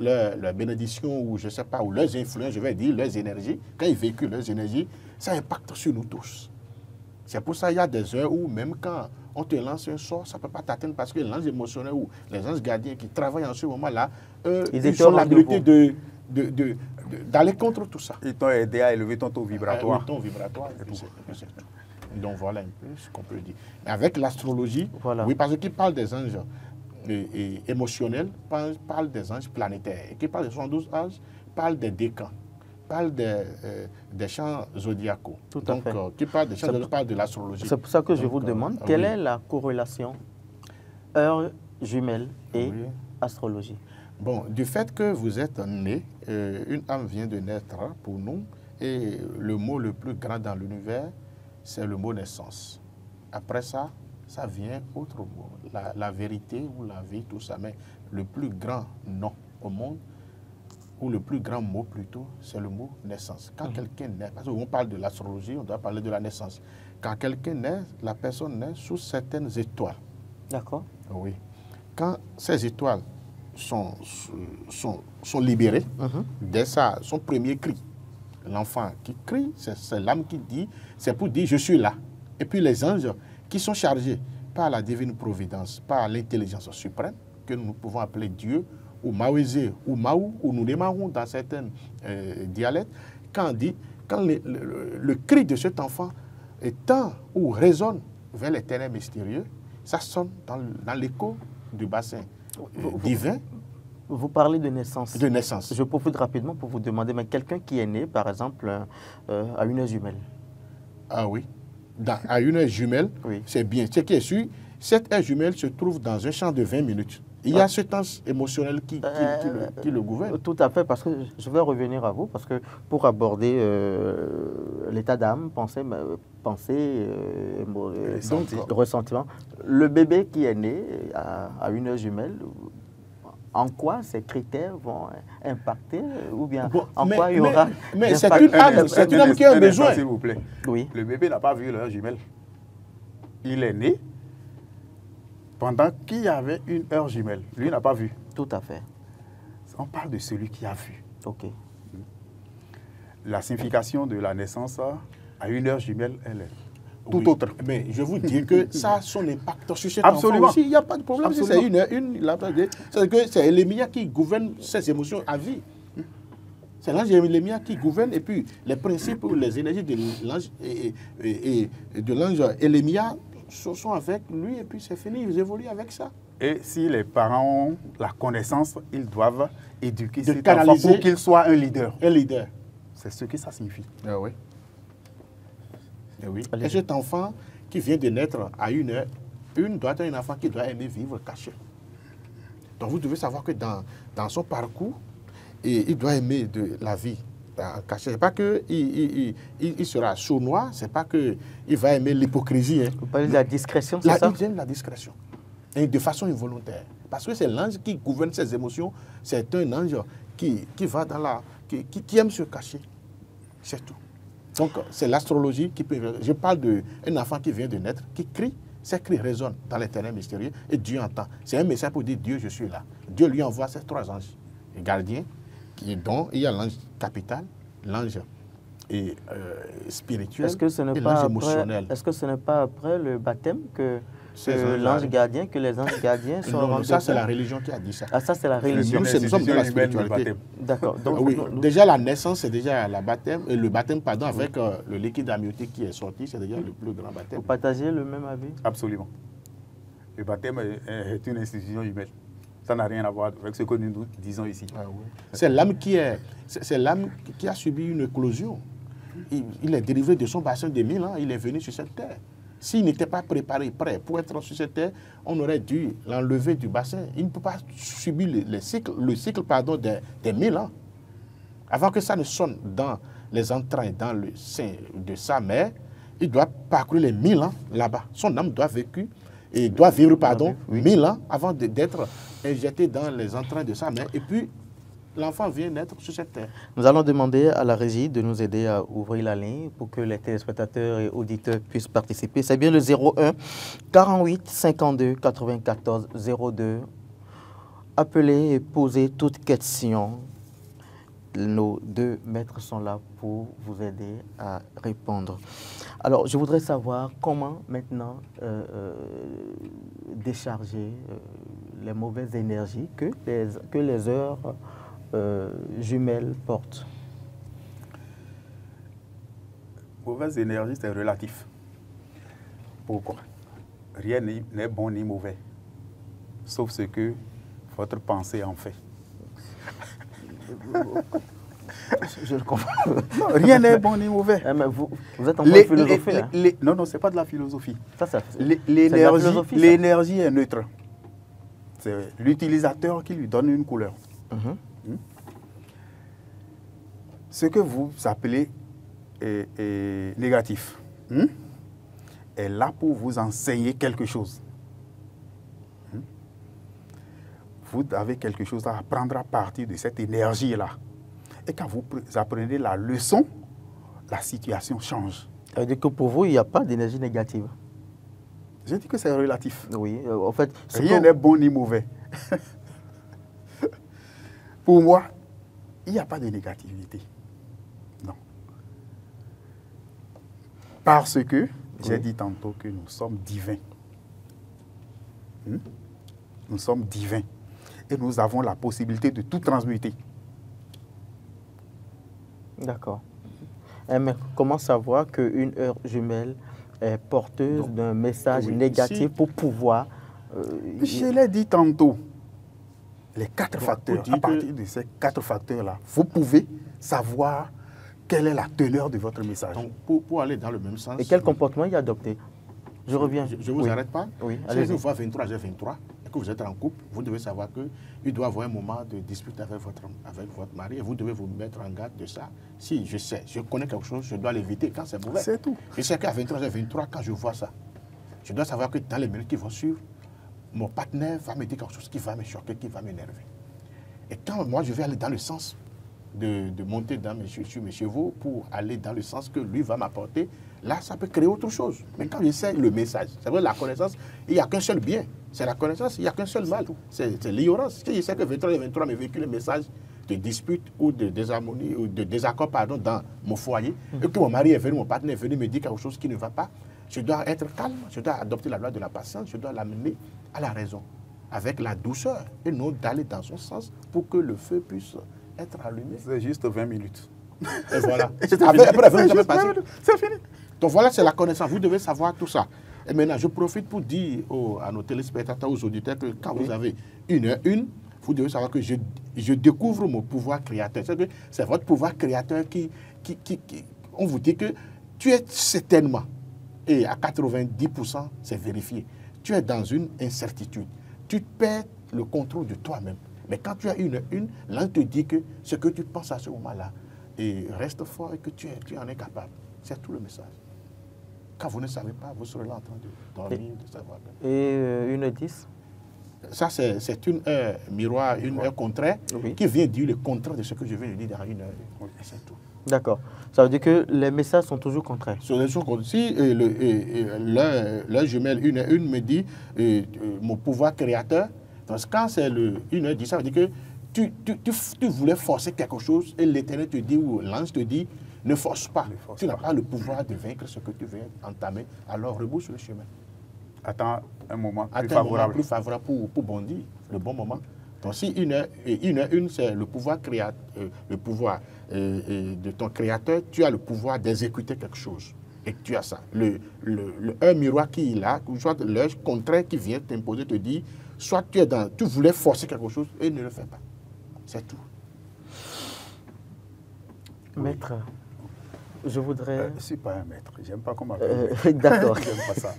S2: leur bénédiction ou je ne sais pas, ou leurs influences, je vais dire, leurs énergies, quand ils véhiculent leurs énergies, ça impacte sur nous tous. C'est pour ça qu'il y a des heures où même quand on te lance un sort, ça ne peut pas t'atteindre parce que l'ange émotionnel ou les anges gardiens qui travaillent en ce moment-là, ils ont l'habilité d'aller contre tout ça.
S3: Ils t'ont aidé à élever ton taux vibratoire.
S2: Le ton vibratoire, et puis c'est tout. Donc voilà un peu ce qu'on peut dire. Mais avec l'astrologie,
S1: Voilà.
S2: oui, parce qu'il parle des anges émotionnels, parle des anges planétaires. Et qui parle des 72 anges, parle des décans, parle des champs zodiacaux.
S1: Tout à fait.
S2: Qui parle des champs zodiacaux, parle de l'astrologie.
S1: C'est pour ça que je vous demande, quelle est la corrélation heure jumelle et
S2: Oui.
S1: astrologie?
S2: Bon, du fait que vous êtes né, une âme vient de naître pour nous, et le mot le plus grand dans l'univers, c'est le mot naissance. Après ça, ça vient autre mot, la vérité ou la vie, tout ça. Mais le plus grand nom au monde, ou le plus grand mot plutôt, c'est le mot naissance. Quand quelqu'un naît, parce qu'on parle de l'astrologie, on doit parler de la naissance. Quand quelqu'un naît, la personne naît sous certaines étoiles.
S1: D'accord.
S2: Oui. Quand ces étoiles sont libérées, dès son premier cri, l'enfant qui crie, c'est l'âme qui dit, c'est pour dire je suis là. Et puis les anges qui sont chargés par la divine providence, par l'intelligence suprême, que nous pouvons appeler Dieu, ou Maouézé, ou Maou, ou nous démarrons dans certains dialectes, quand le cri de cet enfant étend ou résonne vers l'éternel mystérieux, ça sonne dans l'écho du bassin divin.
S1: Vous parlez de naissance.
S2: De naissance.
S1: Je profite rapidement pour vous demander, mais quelqu'un qui est né, par exemple, à une heure jumelle.
S2: Ah oui. À une heure jumelle,
S1: Oui.
S2: c'est bien. Ce qui est sûr, cette heure jumelle se trouve dans un champ de 20 minutes. Il y a ce temps émotionnel qui le gouverne.
S1: Tout à fait, parce que je vais revenir à vous, parce que pour aborder l'état d'âme, pensée, ressentiment, le bébé qui est né à une heure jumelle, en quoi ces critères vont impacter ou bien en quoi il y aura...
S2: Mais c'est une âme qui a un besoin.
S3: S'il vous plaît.
S1: Oui.
S3: Le bébé n'a pas vu l'heure jumelle. Il est né pendant qu'il y avait une heure jumelle. Lui n'a pas vu.
S1: Tout à fait.
S3: On parle de celui qui a vu.
S1: OK.
S3: La signification de la naissance à une heure jumelle, elle est tout autre.
S2: Mais je vous dis que ça a son impact sur cet
S3: Absolument.
S2: enfant aussi. Il n'y a pas de problème.
S3: Absolument.
S2: C'est Élémia qui gouverne ses émotions à vie. C'est l'ange Élémia qui gouverne et puis les principes ou les énergies de l'ange de l'ange Élémia sont avec lui et puis c'est fini, ils évoluent avec ça.
S3: Et si les parents ont la connaissance, ils doivent éduquer cet enfant
S2: canaliser
S3: pour qu'il soit un leader.
S2: Un leader.
S3: C'est ce que ça signifie.
S2: Ah oui. Et oui. Et cet enfant qui vient de naître à une heure, doit être un enfant qui doit aimer vivre caché. Donc vous devez savoir que dans son parcours, il doit aimer de la vie caché. Ce n'est pas qu'il sera sournois, ce n'est pas qu'il va aimer l'hypocrisie. Hein.
S1: Vous parlez de la discrétion, c'est ça?
S2: Il aime la discrétion. Et de façon involontaire. Parce que c'est l'ange qui gouverne ses émotions. C'est un ange qui va dans la... qui aime se cacher. C'est tout. Donc, c'est l'astrologie qui peut... Je parle d'un enfant qui vient de naître, qui crie. Ces cris résonnent dans l'éternel mystérieux et Dieu entend. C'est un message pour dire Dieu, je suis là. Dieu lui envoie ces trois anges. Les gardiens, dont il y a l'ange capital, l'ange spirituel et l'ange émotionnel.
S1: Est-ce que ce n'est pas après le baptême que l'ange gardien, que les anges gardiens sont rendus?
S2: Ça, c'est la religion qui a dit ça.
S1: Ah, ça, c'est la religion.
S2: Nous sommes dans la spiritualité.
S1: D'accord.
S2: Oui, déjà, la naissance, c'est déjà le baptême, avec le liquide amniotique qui est sorti, c'est déjà le plus grand baptême.
S1: Vous partagez le même avis?
S3: Absolument. Le baptême est une institution humaine. Ça n'a rien à voir avec ce que nous disons ici.
S2: Ah oui. C'est l'âme qui a subi une éclosion. Il est dérivé de son bassin de 1000 ans, il est venu sur cette terre. S'il n'était pas préparé, prêt pour être sur cette terre, on aurait dû l'enlever du bassin. Il ne peut pas subir le cycle des 1000 ans. Avant que ça ne sonne dans les entrailles, dans le sein de sa mère, il doit parcourir les 1000 ans là-bas. Son âme doit vivre 1000 ans avant d'être injecté dans les entrailles de sa mère. Et puis, l'enfant vient naître sur cette terre.
S1: Nous allons demander à la régie de nous aider à ouvrir la ligne pour que les téléspectateurs et auditeurs puissent participer. C'est bien le 01 48 52 94 02. Appelez et posez toute question. Nos deux maîtres sont là pour vous aider à répondre. Alors, je voudrais savoir comment maintenant décharger les mauvaises énergies que les heures jumelles portent.
S3: Mauvaise énergie, c'est relatif. Pourquoi? Rien n'est bon ni mauvais, sauf ce que votre pensée en fait.
S1: Je le comprends.
S3: Non, rien n'est bon ni mauvais.
S1: Mais vous êtes en train de philosopher.
S3: Non, ce n'est pas de la philosophie.
S1: L'énergie
S3: L'énergie est neutre. C'est l'utilisateur qui lui donne une couleur. Ce que vous appelez négatif est là pour vous enseigner quelque chose. Vous avez quelque chose à apprendre à partir de cette énergie-là. Et quand vous apprenez la leçon, la situation change.
S1: Ça veut dire que pour vous, il n'y a pas d'énergie négative?
S3: Je dis que c'est relatif.
S1: Oui, en fait...
S3: Rien n'est bon ni mauvais. Pour moi, il n'y a pas de négativité. Non. Parce que, j'ai dit tantôt que nous sommes divins. Nous sommes divins. Et nous avons la possibilité de tout transmuter.
S1: D'accord. Mais comment savoir qu'une heure jumelle est porteuse d'un message négatif pour pouvoir...
S3: Je l'ai dit tantôt. Les 4 facteurs, à partir de ces 4 facteurs-là, vous pouvez savoir quelle est la teneur de votre message.
S2: Donc, pour aller dans le même sens...
S1: Et quel comportement y adopter? Je reviens.
S2: Je ne vous arrête pas.
S1: Oui,
S2: Si je vois 23, j'ai 23. que vous êtes en couple, vous devez savoir qu'il doit y avoir un moment de dispute avec votre mari et vous devez vous mettre en garde de ça. Si je sais, je connais quelque chose, je dois l'éviter quand c'est mauvais.
S3: C'est tout.
S2: Je sais qu'à 23h23, quand je vois ça, je dois savoir que dans les minutes qui vont suivre, mon partenaire va me dire quelque chose qui va me choquer, qui va m'énerver. Et quand moi, je vais aller dans le sens de monter sur mes chevaux pour aller dans le sens que lui va m'apporter, là, ça peut créer autre chose. Mais quand je sais le message, c'est vrai, la connaissance, il n'y a qu'un seul bien. C'est la connaissance, il n'y a qu'un seul mal. C'est l'ignorance. Si je sais que 23 me véhicule un message de dispute ou de désharmonie ou de désaccord dans mon foyer, et que mon mari est venu, mon partenaire est venu me dire quelque chose qui ne va pas, je dois être calme, je dois adopter la loi de la patience, je dois l'amener à la raison, avec la douceur, et non d'aller dans son sens pour que le feu puisse être allumé.
S3: C'est juste 20 minutes.
S2: Et voilà.
S3: Après 20 minutes, c'est fini.
S2: Donc voilà, c'est la connaissance. Vous devez savoir tout ça. Et maintenant, je profite pour dire à nos téléspectateurs, aux auditeurs, que quand vous avez une, vous devez savoir que je découvre mon pouvoir créateur. C'est votre pouvoir créateur on vous dit que tu es certainement, et à 90%, c'est vérifié, tu es dans une incertitude. Tu perds le contrôle de toi-même. Mais quand tu as une, là, on te dit que ce que tu penses à ce moment-là, et reste fort et que tu en es capable. C'est tout le message. Quand vous ne savez pas, vous serez là en train de dormir, de savoir.
S1: Et une 10?
S2: Ça, c'est une heure miroir, une heure contraire, qui vient dire le contraire de ce que je viens de dire dans une heure. Et c'est tout.
S1: D'accord. Ça veut dire que les messages sont toujours contraires.
S2: Si l'heure jumelle une me dit mon pouvoir créateur, donc quand c'est une heure 10, ça veut dire que tu voulais forcer quelque chose et l'Éternel te dit, ou l'ange te dit, ne force pas. Tu n'as pas le pouvoir de vaincre ce que tu veux entamer. Alors rebouche le chemin.
S3: Attends un moment plus
S2: Attends
S3: favorable.
S2: Un moment plus favorable pour bondir, le bon moment. Donc si une heure, c'est le pouvoir créateur, le pouvoir de ton créateur, tu as le pouvoir d'exécuter quelque chose. Et tu as ça. Un miroir qui est là, soit l'heure contraire qui vient t'imposer, te dit, soit tu voulais forcer quelque chose et ne le fais pas. C'est tout.
S1: Maître, je voudrais...
S3: Je ne suis pas un maître. J'aime pas qu'on m'appelle.
S1: D'accord.
S3: J'aime pas ça.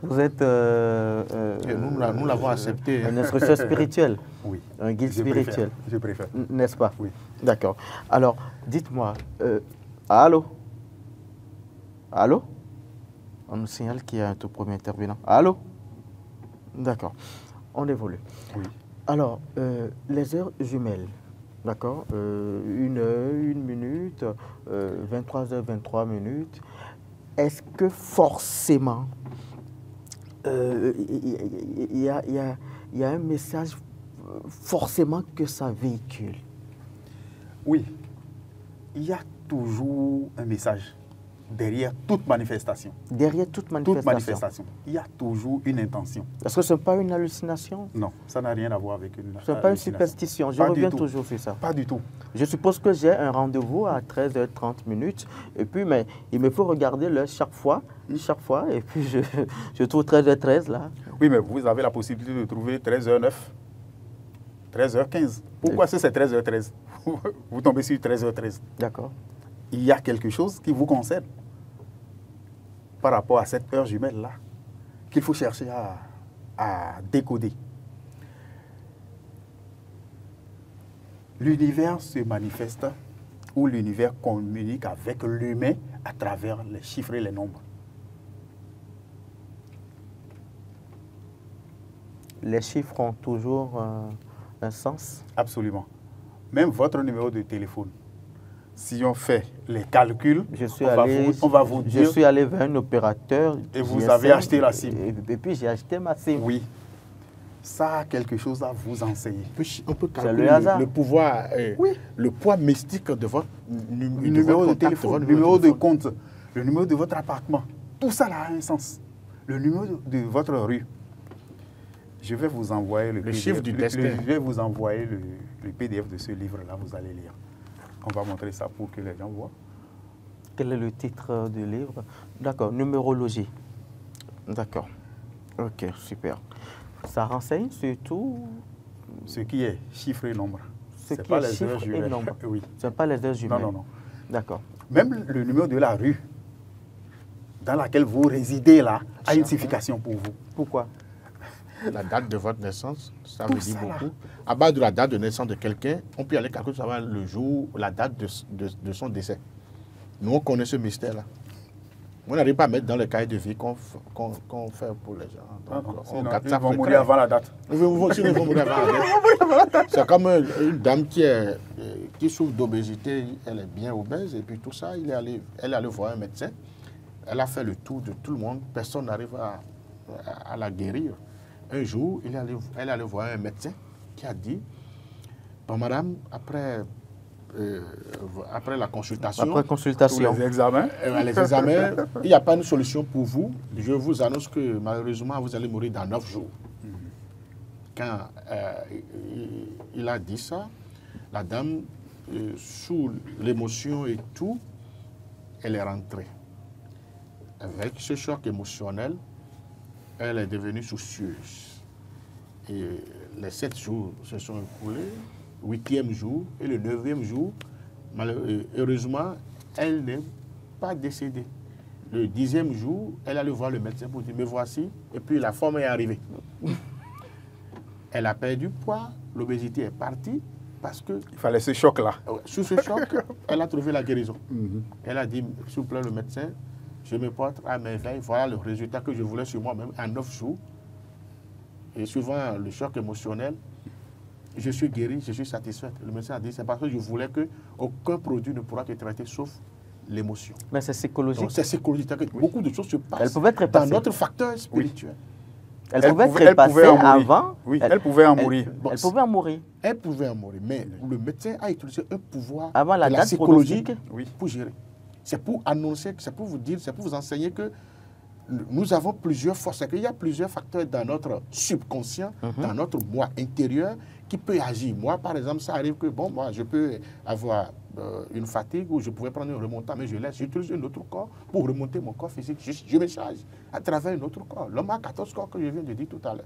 S1: Vous êtes...
S2: nous l'avons accepté.
S1: Un instructeur spirituel.
S3: Oui.
S1: Un guide spirituel.
S3: Je préfère.
S1: N'est-ce pas?
S3: Oui.
S1: D'accord. Alors, dites-moi, allô? Allô? On nous signale qu'il y a un tout premier intervenant. Allô? D'accord. On évolue.
S3: Oui.
S1: Alors, les heures jumelles, d'accord, 1 heure, 1 minute, 23h23 minutes, est-ce que forcément il y a un message forcément que ça véhicule?
S3: Oui, il y a toujours un message derrière toute manifestation.
S1: Derrière toute manifestation.
S3: Toute manifestation, il y a toujours une intention.
S1: Est-ce que ce n'est pas une hallucination?
S3: Non, ça n'a rien à voir avec une
S1: Ce n'est pas une superstition. Je reviens toujours sur ça.
S3: Pas du tout.
S1: Je suppose que j'ai un rendez-vous à 13h30 et puis mais il me faut regarder l'heure chaque fois, et puis je trouve 13h13 là.
S3: Oui, mais vous avez la possibilité de trouver 13h09, 13h15. Pourquoi c'est 13h13? Vous tombez sur 13h13.
S1: D'accord.
S3: Il y a quelque chose qui vous concerne par rapport à cette heure jumelle-là qu'il faut chercher à décoder. L'univers se manifeste ou l'univers communique avec l'humain à travers les chiffres et les nombres.
S1: Les chiffres ont toujours un sens?
S3: Absolument. Même votre numéro de téléphone. Si on fait les calculs, on va vous dire...
S1: Je suis allé vers un opérateur...
S3: Et vous avez acheté la SIM.
S1: Et puis j'ai acheté ma SIM.
S3: Oui. Ça a quelque chose à vous enseigner.
S2: On peut calculer
S1: le hasard.
S2: Le pouvoir,
S3: oui.
S2: Le poids mystique de votre
S3: numéro de téléphone, le numéro de compte, le numéro de votre appartement. Tout ça là a un sens. Le numéro de votre rue. Je vais vous envoyer le PDF,
S2: chiffre du destin.
S3: Je vais vous envoyer le PDF de ce livre-là, vous allez lire. On va montrer ça pour que les gens voient.
S1: Quel est le titre du livre? D'accord, numérologie. D'accord. Ok, super. Ça renseigne surtout...
S3: Ce qui est chiffre et nombre.
S1: Ce qui est chiffre et nombre.
S3: Oui.
S1: Ce n'est pas les heures jumelles.
S3: Non, non, non.
S1: D'accord.
S3: Même le numéro de la rue dans laquelle vous résidez là a une signification pour vous.
S1: Pourquoi?
S2: la date de votre naissance, ça
S3: Tout
S2: me dit
S3: ça, là.
S2: beaucoup. À base de la date de naissance de quelqu'un, on peut aller calculer savoir le jour, la date de son décès. Nous, on connaît ce mystère-là. On n'arrive pas à mettre dans le cahier de vie qu'on fait pour les gens. Donc, on
S3: Sinon,
S2: garde
S3: ils
S2: ça
S3: vont
S2: secret.
S3: mourir avant la date.
S2: Sinon, ils vont mourir avant la date. C'est comme une dame qui souffre d'obésité, elle est bien obèse, et puis tout ça, elle est allée voir un médecin. Elle a fait le tour de tout le monde, personne n'arrive à la guérir. Un jour, elle est allée voir un médecin qui a dit, bon, madame, après la consultation,
S1: Après consultation.
S3: Tous les examens.
S2: les examens, il n'y a pas une solution pour vous. Je vous annonce que malheureusement, vous allez mourir dans 9 jours. Quand il a dit ça, la dame, sous l'émotion et tout, elle est rentrée. Avec ce choc émotionnel, elle est devenue soucieuse. Et les 7 jours se sont écoulés, 8e jour et le 9e jour, heureusement, elle n'est pas décédée. Le 10e jour, elle allait voir le médecin pour dire, me voici, et puis la forme est arrivée. Elle a perdu poids, l'obésité est partie, parce que
S3: Il fallait ce choc-là.
S2: sous ce choc, elle a trouvé la guérison. Elle a dit, s'il vous plaît, le médecin, je me porte à merveille, voilà le résultat que je voulais sur moi-même en 9 jours. Et suivant le choc émotionnel, je suis guéri, je suis satisfaite. Le médecin a dit, c'est parce que je voulais qu'aucun produit ne pourra te traiter sauf l'émotion.
S1: Mais c'est psychologique.
S2: Donc c'est psychologique. Beaucoup de choses se
S1: Elle
S2: passent
S1: pouvait être
S2: dans
S1: repassée.
S2: notre facteur spirituel.
S1: Elle
S3: Elle
S1: pouvait
S3: pouvait-
S1: être
S3: elle pouvait
S1: passée
S3: en mourir.
S1: avant.
S3: Oui, elle pouvait en mourir.
S2: Bon,
S1: Elle pouvait en mourir.
S2: Elle pouvait en mourir, mais le médecin a utilisé un pouvoir
S1: Avant la
S2: de la
S1: date
S2: psychologie
S1: pronostique.
S3: Oui.
S2: pour gérer. C'est pour annoncer, c'est pour vous dire, c'est pour vous enseigner que nous avons plusieurs forces. C'est qu'il y a plusieurs facteurs dans notre subconscient, dans notre moi intérieur, qui peut agir. Moi, par exemple, ça arrive que, bon, moi, je peux avoir une fatigue ou je pouvais prendre un remontant, mais je laisse, j'utilise un autre corps pour remonter mon corps physique. Je me charge à travers un autre corps. L'homme a 14 corps que je viens de dire tout à l'heure.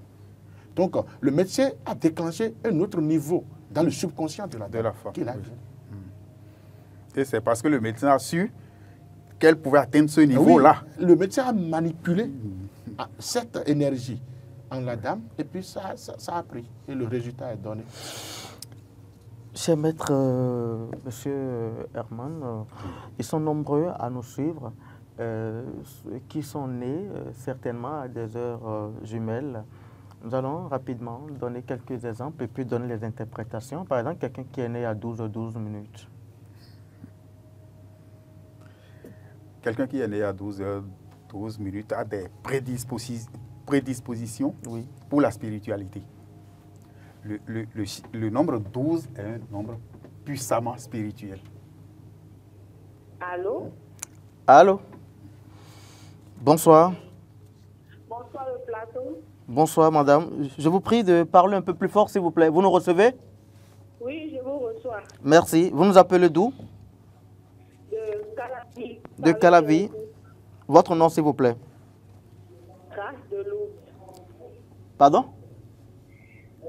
S2: Donc, le médecin a déclenché un autre niveau dans le subconscient de la
S3: femme.
S2: qu'il a
S3: Oui.
S2: vu.
S3: Et c'est parce que le médecin a su qu'elle pouvait atteindre ce niveau-là.
S2: Oui, le médecin a manipulé cette énergie en la dame et puis ça a pris et le résultat est donné.
S1: Cher maître, monsieur Herman, ils sont nombreux à nous suivre, qui sont nés certainement à des heures jumelles. Nous allons rapidement donner quelques exemples et puis donner les interprétations. Par exemple, quelqu'un qui est né à 12h12 minutes.
S3: Quelqu'un qui est né à 12h12 minutes a des prédispositions
S1: Oui.
S3: pour la spiritualité. Le nombre 12 est un nombre puissamment spirituel.
S4: Allô?
S1: Allô? Bonsoir.
S4: Bonsoir le plateau.
S1: Bonsoir, madame. Je vous prie de parler un peu plus fort, s'il vous plaît. Vous nous recevez?
S4: Oui, je vous reçois.
S1: Merci. Vous nous appelez d'où?
S4: De Calavi.
S1: De Calavi. Votre nom, s'il vous plaît.
S4: Grâce de Lourdes.
S1: Pardon?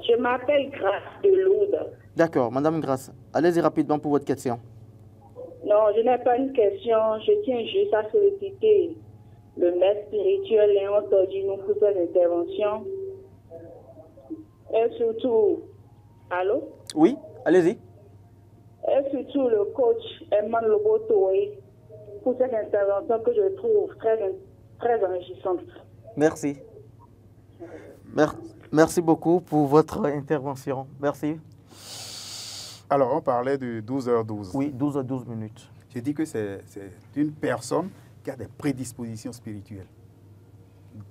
S4: Je m'appelle Grâce de Lourdes.
S1: D'accord, madame Grasse. Allez-y rapidement pour votre question.
S4: Non, je n'ai pas une question. Je tiens juste à solliciter le maître spirituel Léon Tordino pour cette intervention. Et surtout, allô?
S1: Oui, allez-y.
S4: Et surtout le coach Emman Lobotoé pour cette intervention que je trouve très enrichissante.
S1: Merci. Merci beaucoup pour votre intervention. Merci.
S3: Alors, on parlait de 12h12.
S1: Oui, 12h12 minutes.
S3: J'ai dit que c'est une personne qui a des prédispositions spirituelles.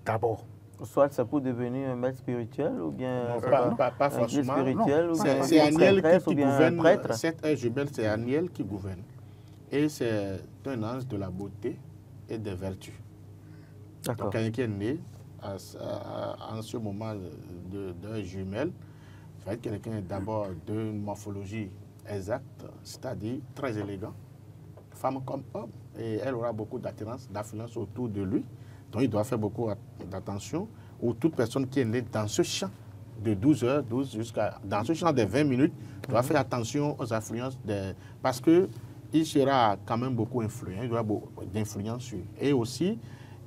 S3: D'abord.
S1: Soit c'est pour devenir un maître spirituel ou bien
S2: Non, pas
S1: un guide
S2: forcément.
S1: spirituel ou bien
S2: C'est
S1: une
S2: Aniel
S1: prêtresse
S2: qui
S1: ou bien un
S2: gouverne.
S1: prêtre.
S2: Cette heure jumelle, c'est Aniel qui gouverne. Et c'est un ange de la beauté et des vertus.
S1: D'accord.
S2: Donc, quelqu'un qui est né en ce moment d'un jumelle, va être quelqu'un d'abord d'une morphologie exacte, c'est-à-dire très élégant, femme comme homme, et elle aura beaucoup d'attirance, d'influence autour de lui. Donc, il doit faire beaucoup d'attention. Ou toute personne qui est née dans ce champ de 12h12 jusqu'à dans ce champ de 20 minutes doit faire attention aux influences parce que il sera quand même beaucoup influent, il aura beaucoup d'influence sur. Et aussi,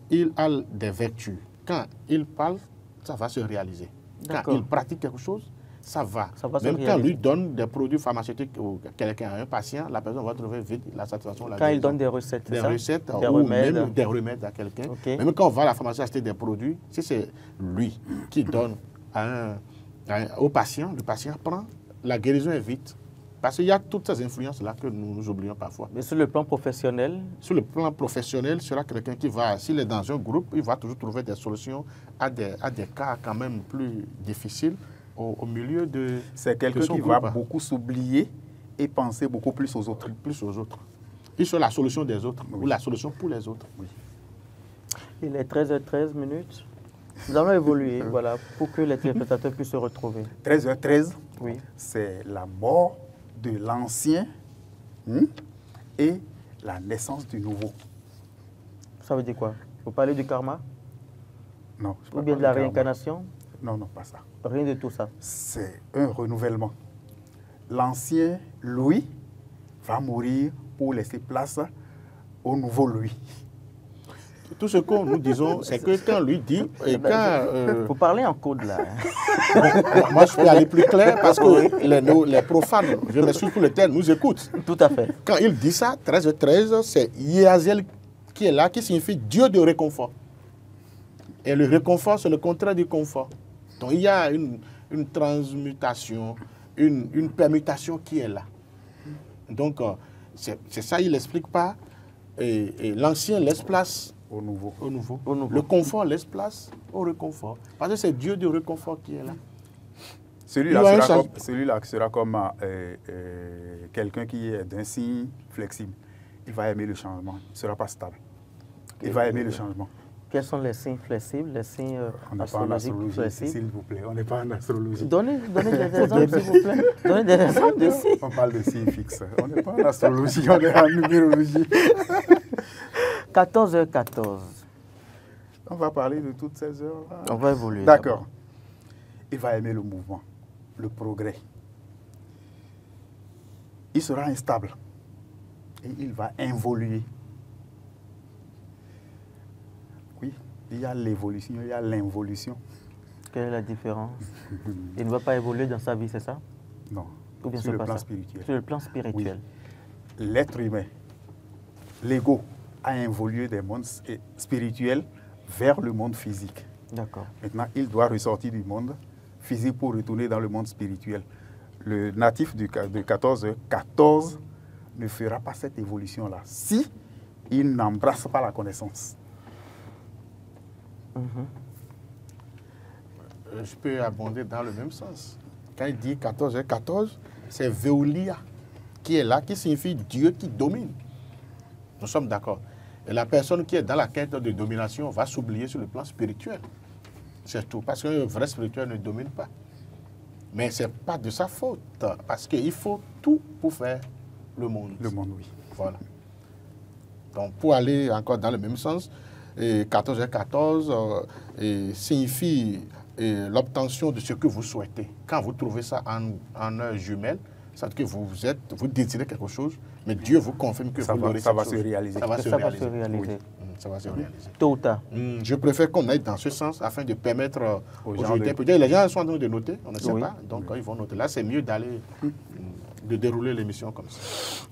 S2: il a des vertus. Quand il parle, ça va se réaliser. Quand il pratique quelque chose, ça va.
S1: Même
S2: quand lui donne des produits pharmaceutiques ou quelqu'un à un patient, la personne va trouver vite la satisfaction.
S1: Quand il donne des recettes,
S2: des recettes
S1: des
S2: ou
S1: remèdes.
S2: même des remèdes à quelqu'un. Même quand on va à la pharmacie acheter des produits, si c'est lui qui donne au patient, le patient prend, la guérison est vite. Parce qu'il y a toutes ces influences-là que nous oublions parfois.
S1: Mais sur le plan professionnel?
S2: Sur le plan professionnel, il sera quelqu'un qui va, s'il est dans un groupe, il va toujours trouver des solutions à des cas quand même plus difficiles au milieu de...
S3: C'est quelqu'un qui va beaucoup s'oublier et penser beaucoup plus aux autres.
S2: Il soit la solution des autres ou la solution pour les autres.
S3: Oui.
S1: Il est 13h13 minutes. Nous allons évoluer, voilà, pour que les téléspectateurs puissent se retrouver.
S3: 13h13,
S1: oui.
S3: C'est la mort de l'ancien et la naissance du nouveau.
S1: Ça veut dire quoi? Vous parlez du karma?
S3: Non.
S1: Ou bien de la réincarnation?
S3: Non, pas ça.
S1: Rien de tout ça.
S3: C'est un renouvellement. L'ancien Louis va mourir pour laisser place au nouveau Louis.
S2: Tout ce que nous disons, c'est que quand lui dit...
S1: Vous parlez en code là.
S2: Moi, je peux aller plus clair parce que les profanes, je m'excuse pour le terme, nous écoutent.
S1: Tout à fait.
S2: Quand il dit ça, 13, c'est Yazel qui est là, qui signifie Dieu de réconfort. Et le réconfort, c'est le contraire du confort. Donc, il y a une transmutation, une permutation qui est là. Donc, c'est ça, il n'explique pas. Et l'ancien laisse place au nouveau. Le confort laisse place au réconfort. Parce que c'est Dieu du réconfort qui est là.
S3: Celui-là sera comme quelqu'un qui est d'un signe flexible. Il va aimer le changement. Il ne sera pas stable. Il va aimer le changement.
S1: Quels sont les signes flexibles, les signes
S3: on n'est pas en astrologie, s'il vous plaît. On n'est pas en astrologie.
S1: Donnez des exemples, s'il vous plaît. Donnez des exemples de signes.
S3: On parle de signes fixes. On n'est pas en astrologie, on est en numérologie.
S1: 14h14.
S3: On va parler de toutes ces heures-là.
S1: On va évoluer.
S3: D'accord. Il va aimer le mouvement, le progrès. Il sera instable et il va involuer. Oui, il y a l'évolution, il y a l'involution.
S1: Quelle est la différence? Il ne va pas évoluer dans sa vie, c'est ça?
S3: Non.
S1: Ou bien
S3: sur le plan spirituel.
S1: Sur le plan spirituel.
S3: Oui. L'être humain, l'ego, a évolué des mondes spirituels vers le monde physique.
S1: D'accord.
S3: Maintenant, il doit ressortir du monde physique pour retourner dans le monde spirituel. Le natif de 14 ne fera pas cette évolution-là si il n'embrasse pas la connaissance.
S2: Je peux abonder dans le même sens. Quand il dit 14, c'est Veolia qui est là, qui signifie Dieu qui domine. Nous sommes d'accord. Et la personne qui est dans la quête de domination va s'oublier sur le plan spirituel. C'est tout. Parce qu'un vrai spirituel ne domine pas. Mais ce n'est pas de sa faute. Parce qu'il faut tout pour faire le monde.
S3: Le monde, oui.
S2: Voilà. Donc, pour aller encore dans le même sens, 14 signifie l'obtention de ce que vous souhaitez. Quand vous trouvez ça en heure jumelle, ça veut dire que vous désirez quelque chose, mais Dieu vous confirme que
S3: ça
S2: vous l'aurez.
S3: Ça va se réaliser.
S1: Ça va se réaliser.
S2: Oui. Ça va se réaliser.
S1: Tôt ou tard.
S2: Je préfère qu'on aille dans ce sens afin de permettre aux gens les gens sont en train de noter, on ne sait pas, donc ils vont noter. Là, c'est mieux d'aller, de dérouler l'émission comme ça.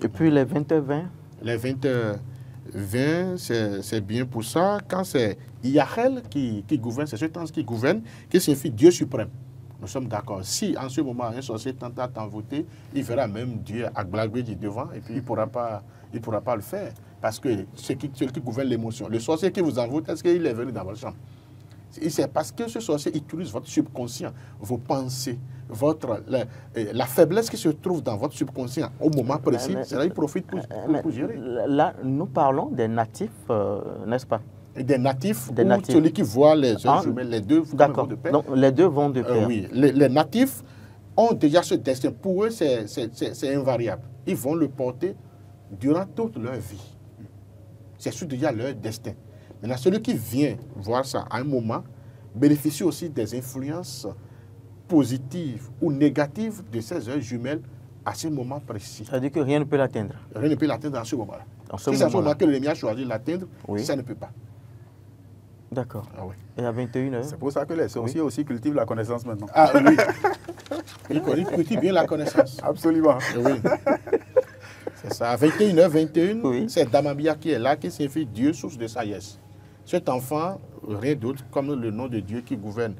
S1: Et puis les 20h20?
S2: Les 20h20, c'est bien pour ça. Quand c'est Yahel qui gouverne, c'est ce temps qui gouverne, qui signifie Dieu suprême. Nous sommes d'accord. Si en ce moment un sorcier tente à t'envoûter, il verra même Dieu à Glagwedi devant et puis il ne pourra pas le faire. Parce que celui qui gouverne l'émotion, le sorcier qui vous envoûte, est-ce qu'il est venu dans votre chambre? C'est parce que ce sorcier utilise votre subconscient, vos pensées, la faiblesse qui se trouve dans votre subconscient au moment précis, c'est là qu'il profite pour gérer.
S1: Là, nous parlons des natifs, n'est-ce pas?
S2: Et des natifs, celui qui voit les heures jumelles, les deux vont de pair.
S1: Donc les deux vont de pair.
S2: Oui, les natifs ont déjà ce destin. Pour eux, c'est invariable. Ils vont le porter durant toute leur vie. C'est déjà leur destin. Maintenant, celui qui vient voir ça à un moment bénéficie aussi des influences positives ou négatives de ces heures jumelles à ce moment précis.
S1: Ça veut dire que rien ne peut l'atteindre.
S2: Rien ne peut l'atteindre dans ce moment-là.
S1: Si
S2: c'est à ce moment que l'ennemi a choisi de l'atteindre,
S1: oui,
S2: ça ne peut pas.
S1: D'accord.
S2: Ah oui.
S1: Et à 21h?
S3: C'est pour ça que les sorciers aussi cultivent la connaissance maintenant.
S2: Ah oui. Ils cultivent bien la connaissance.
S3: Absolument.
S2: Oui. C'est ça. À 21h21,
S1: Oui.
S2: c'est Damabia qui est là, qui signifie Dieu, source de sagesse. Cet enfant, rien d'autre, comme le nom de Dieu qui gouverne.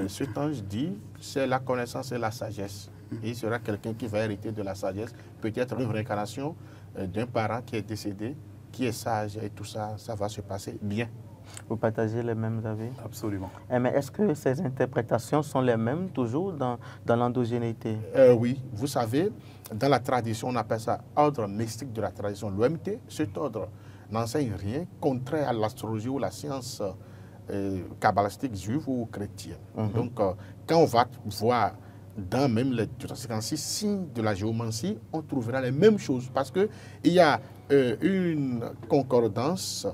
S2: Cet ange dit, c'est la connaissance et la sagesse. Et il sera quelqu'un qui va hériter de la sagesse. Peut-être une réincarnation d'un parent qui est décédé, qui est sage et tout ça, ça va se passer bien.
S1: Vous partagez les mêmes avis?
S3: Absolument.
S1: Mais est-ce que ces interprétations sont les mêmes toujours dans l'endogénéité?
S2: Oui, vous savez, dans la tradition, on appelle ça ordre mystique de la tradition, l'OMT. Cet ordre n'enseigne rien contraire à l'astrologie ou la science kabbalistique juive ou chrétienne. Donc, quand on va voir dans même les 56 signes de la géomancie, on trouvera les mêmes choses parce qu'il y a une concordance,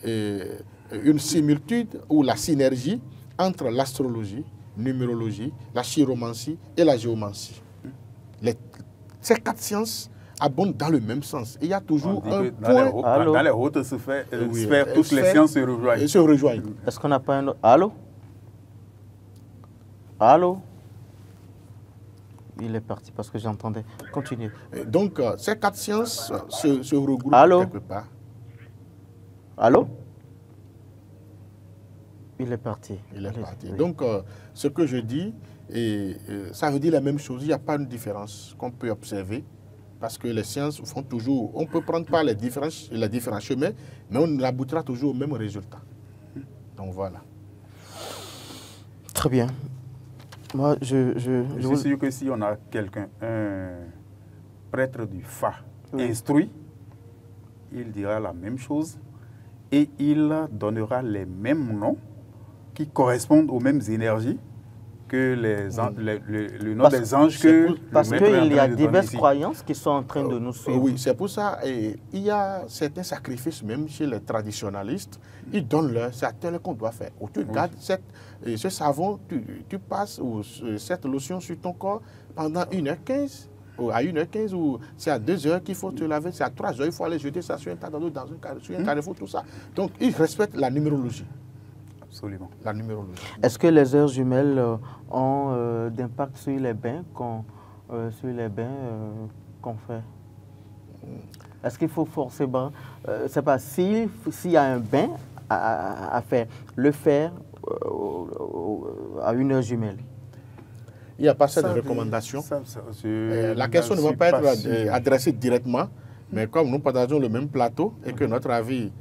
S2: une similitude ou la synergie entre l'astrologie, numérologie, la chiromancie et la géomancie. Ces 4 sciences abondent dans le même sens. Il y a toujours un point...
S3: Dans les hautes sphères, toutes les sciences se rejoignent.
S2: Se rejoignent.
S1: Est-ce qu'on n'a pas un autre... Allô? Allô? Il est parti parce que j'entendais. Continuez.
S2: Donc, ces 4 sciences se regroupent quelque part.
S1: Allô? Il est parti.
S2: Il est parti.
S1: Oui.
S2: Donc, ce que je dis, ça veut dire la même chose. Il n'y a pas de différence qu'on peut observer parce que les sciences font toujours... On peut prendre pas les différents chemins, mais on aboutira toujours au même résultat. Donc, voilà.
S1: Très bien. Moi,
S3: je suis sûr que si on a quelqu'un, un prêtre du Fa, instruit, il dira la même chose et il donnera les mêmes noms qui correspondent aux mêmes énergies que le nom des anges
S1: parce qu'il y a diverses croyances qui sont en train de nous suivre.
S2: Oui, c'est pour ça. Il y a certains sacrifices même chez les traditionalistes. Ils donnent leur, c'est à tel qu'on doit faire. Ou tu gardes ce savon, tu passes ou cette lotion sur ton corps pendant 1h15. Ou à 1h15, ou c'est à 2h qu'il faut te laver, c'est à 3h, il faut aller jeter ça sur un tas d'eau, sur un carrefour, tout ça. Donc, ils respectent la numérologie.
S3: Absolument.
S2: La numérologie.
S1: Est-ce que les heures jumelles ont d'impact sur les bains qu'on fait? Est-ce qu'il faut forcément, c'est pas s'il y a un bain à faire, le faire à une heure jumelle?
S2: Il n'y a pas cette recommandation. La question ne va pas être adressée directement, mais comme nous partageons le même plateau et que notre avis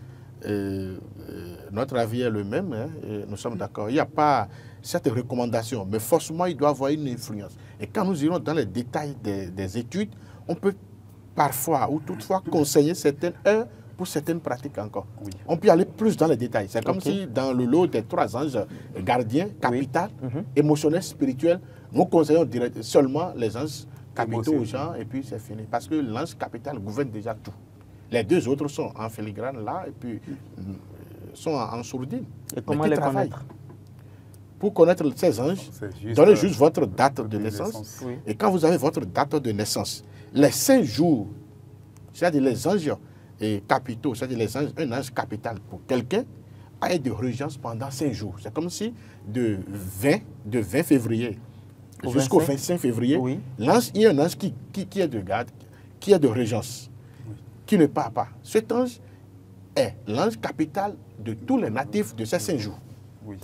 S2: est le même, hein, et nous sommes d'accord. Il n'y a pas cette recommandation, mais forcément, il doit avoir une influence. Et quand nous irons dans les détails des études, on peut parfois ou toutefois conseiller certaines heures pour certaines pratiques encore. Oui. On peut aller plus dans les détails. C'est comme si dans le lot des 3 anges gardiens, capital, émotionnel, spirituel, nous conseillons seulement les anges capitaux aux gens et puis c'est fini. Parce que l'ange capital gouverne déjà tout. Les 2 autres sont en filigrane là et puis sont en sourdine.
S1: Et comment les connaître?
S2: Pour connaître ces anges, donnez juste votre date de naissance. Oui. Et quand vous avez votre date de naissance, les 5 jours, c'est-à-dire les anges capitaux, c'est-à-dire un ange capital pour quelqu'un, a de régence pendant 5 jours. C'est comme si de 20 février jusqu'au 25 février, oui. L'ange, il y a un ange qui est de garde, qui est de régence, qui ne part pas. Cet ange est l'ange capital de tous les natifs de ces 5 jours.
S1: Oui.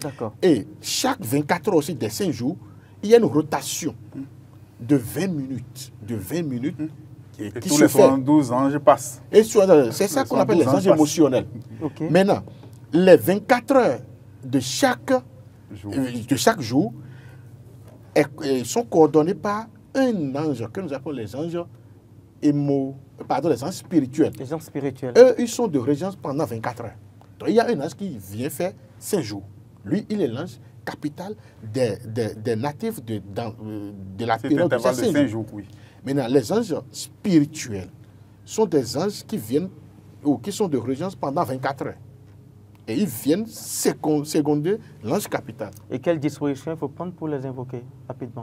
S1: D'accord.
S2: Et chaque 24 heures aussi des 5 jours, il y a une rotation de 20 minutes.
S3: Et tous les 72 anges passent.
S2: C'est ça qu'on appelle les anges émotionnels. Okay. Maintenant, les 24 heures de chaque jour sont coordonnées par un ange que nous appelons les anges les anges spirituels.
S1: Les anges spirituels.
S2: Eux, ils sont de régence pendant 24 heures. Donc, il y a un ange qui vient faire 5 jours. Lui, il est l'ange capital des natifs de la période de ces 5 jours. Oui. Maintenant, les anges spirituels sont des anges qui viennent ou qui sont de régence pendant 24 heures. Et ils viennent seconder l'ange capital.
S1: Et quelle disposition il faut prendre pour les invoquer rapidement?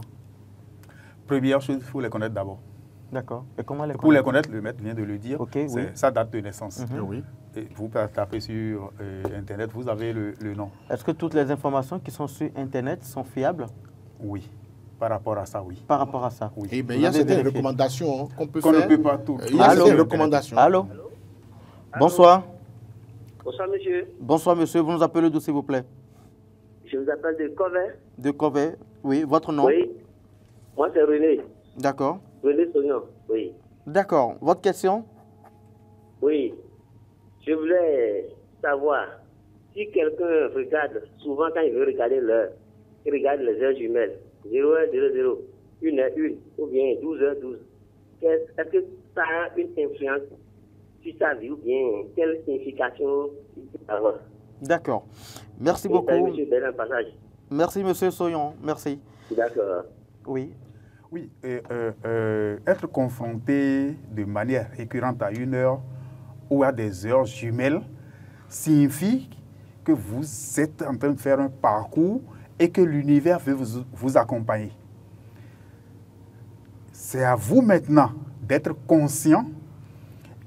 S3: Première chose, il faut les connaître d'abord.
S1: D'accord. Et comment les
S3: Pour les connaître, le maître vient de le dire,
S1: Ok, oui.
S3: sa date de naissance.
S2: Oui.
S3: Et vous tapez sur Internet, vous avez le nom.
S1: Est-ce que toutes les informations qui sont sur Internet sont fiables?
S3: Oui. Par rapport à ça, oui.
S1: Par rapport à ça?
S3: Oui.
S2: Eh bien,
S1: Vous
S2: il y a
S1: avez
S2: certaines
S1: vérifié.
S2: recommandations qu'on peut
S3: Qu'on
S2: faire.
S3: ne peut pas tout.
S2: Il y a
S1: Allô?
S2: certaines recommandations.
S1: Allô? Bonsoir.
S5: Bonsoir, monsieur.
S1: Bonsoir, monsieur. Vous nous appelez d'où, s'il vous plaît?
S5: Je vous appelle de Covert.
S1: De Covey. Oui, votre nom?
S5: Oui. Moi, c'est René.
S1: D'accord.
S5: René Sognon. Oui.
S1: D'accord. Votre question?
S5: Oui. Je voulais savoir si quelqu'un regarde, souvent quand il veut regarder l'heure, il regarde les heures jumelles, 0100, 1h1 ou bien 12h12. Est-ce que ça a une influence sur sa vie ou bien quelle signification il peut avoir?
S1: D'accord. Merci
S5: Et
S1: beaucoup.
S5: salut, monsieur Bernard Passage.
S1: Merci, monsieur Soyon. Merci.
S5: D'accord.
S1: Oui.
S3: Oui, être confronté de manière récurrente à une heure ou à des heures jumelles signifie que vous êtes en train de faire un parcours et que l'univers veut vous accompagner. C'est à vous maintenant d'être conscient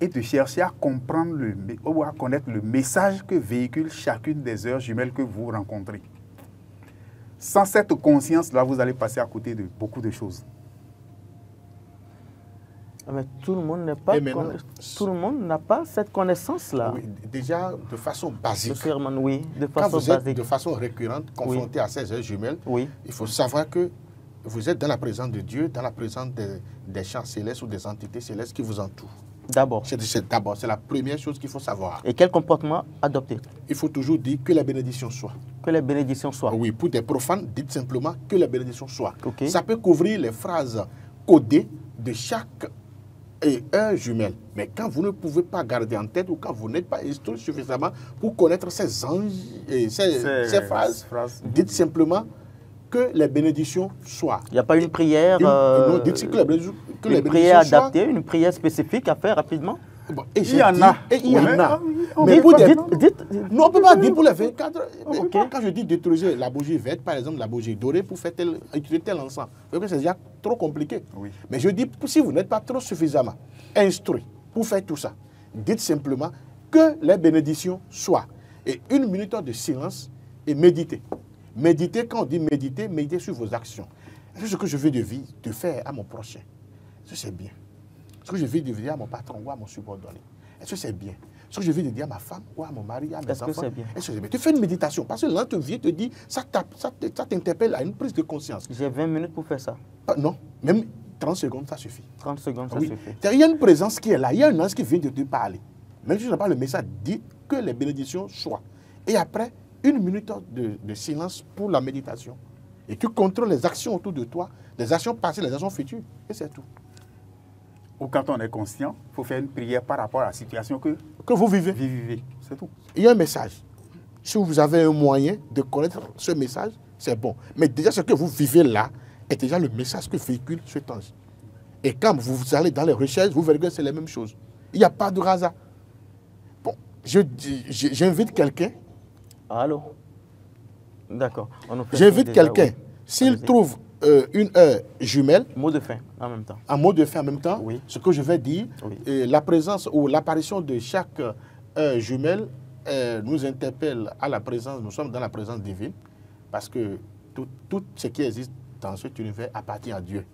S3: et de chercher à comprendre ou à connaître le message que véhicule chacune des heures jumelles que vous rencontrez. Sans cette conscience-là, vous allez passer à côté de beaucoup de choses.
S1: Mais tout le monde n'est pas.
S2: Et maintenant,
S1: Tout le monde n'a pas cette connaissance-là.
S2: Oui, déjà, de façon basique.
S1: Monsieur Herman, oui, de
S2: Quand
S1: façon
S2: vous êtes
S1: basique.
S2: de façon récurrente confronté à ces heures jumelles,
S1: Oui.
S2: il faut savoir que vous êtes dans la présence de Dieu, dans la présence des champs célestes ou des entités célestes qui vous entourent.
S1: D'abord.
S2: C'est la première chose qu'il faut savoir.
S1: Et quel comportement adopter?
S2: Il faut toujours dire que la bénédiction soit.
S1: Que les bénédictions soient.
S2: Oui, pour des profanes, dites simplement que la bénédiction soit.
S1: Ok.
S2: Ça peut couvrir les phrases codées de chaque heure jumelle. Mais quand vous ne pouvez pas garder en tête ou quand vous n'êtes pas instruit suffisamment pour connaître ces anges et ces phrases, dites simplement que les bénédictions soient.
S1: Il n'y a pas une prière,
S2: Non, dites que les bénédictions
S1: une prière
S2: soient.
S1: adaptée, une prière spécifique à faire rapidement?
S2: Bon, et
S3: Il y en a.
S2: Et il y en a.
S3: Mais
S2: pour des-
S1: dites.
S2: Non, on ne peut pas dire pour les 24.
S1: Ok.
S2: Quand je dis détruire la bougie verte, par exemple, la bougie dorée pour faire utiliser tel encens, vous voyez que c'est déjà trop compliqué.
S3: Oui.
S2: Mais je dis, si vous n'êtes pas trop suffisamment instruit pour faire tout ça, dites simplement que les bénédictions soient. Et 1 minute de silence et méditez. Méditez, quand on dit méditer, méditez sur vos actions. Est-ce que ce que je veux de faire à mon prochain, est-ce que c'est bien? Est-ce que je veux de dire à mon patron ou à mon subordonné? Est-ce que c'est bien? Est-ce que je veux de dire à ma femme ou à mon mari, à mes
S1: Est-ce
S2: enfants?
S1: que c'est bien?
S2: Est-ce que c'est bien? Tu fais une méditation parce que là, tu viens te dire, ça t'interpelle à une prise de conscience.
S1: J'ai 20 minutes pour faire ça.
S2: Non, même 30 secondes, ça suffit.
S1: 30 secondes, ça
S2: Oui.
S1: suffit.
S2: Il y a une présence qui est là, il y a un ange qui vient de te parler. Même si je n'ai pas le message, dis que les bénédictions soient. Et après, 1 minute de silence pour la méditation. Et tu contrôles les actions autour de toi, les actions passées, les actions futures. Et c'est tout.
S3: Ou quand on est conscient, il faut faire une prière par rapport à la situation que
S2: Que vous vivez.
S3: vous vivez. C'est tout.
S2: Il y a un message. Si vous avez un moyen de connaître ce message, c'est bon. Mais déjà, ce que vous vivez là est déjà le message que véhicule cet ange. Et quand vous allez dans les recherches, vous verrez que c'est la même chose. Il n'y a pas de hasard. Bon, j'invite quelqu'un.
S1: Allô? D'accord. On nous fait
S2: J'invite
S1: déjà,
S2: quelqu'un.
S1: oui.
S2: S'il
S1: Allez-y.
S2: trouve une heure jumelle,
S1: Mot de fin en même temps.
S2: un mot de fin en même temps,
S1: Oui.
S2: ce que je vais dire,
S1: Oui.
S2: la présence ou l'apparition de chaque heure jumelle nous interpelle à la présence, nous sommes dans la présence divine, parce que tout ce qui existe dans cet univers appartient à Dieu.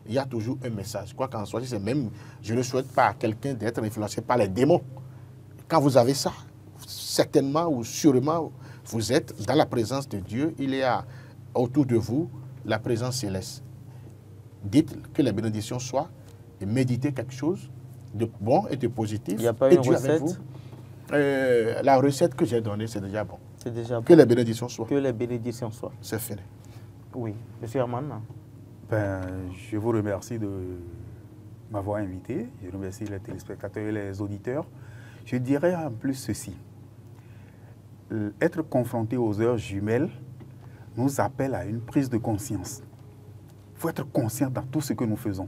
S2: Il y a toujours un message. Quoi qu'en soit, c'est même, je ne souhaite pas à quelqu'un d'être influencé par les démons. Quand vous avez ça, certainement ou sûrement, vous êtes dans la présence de Dieu. Il y a autour de vous la présence céleste. Dites que les bénédictions soient et méditez quelque chose de bon et de positif.
S1: Il n'y a pas
S2: et
S1: une
S2: Dieu avec
S1: recette?
S2: vous. La recette que j'ai donnée, c'est déjà bon.
S1: C'est déjà
S2: Que
S1: bon.
S2: les bénédictions soient.
S1: Que les bénédictions soient.
S2: C'est fini.
S1: Oui. Monsieur Herman?
S3: Ben, je vous remercie de m'avoir invité. Je remercie les téléspectateurs et les auditeurs. Je dirais en plus ceci. Être confronté aux heures jumelles nous appelle à une prise de conscience. Il faut être conscient dans tout ce que nous faisons.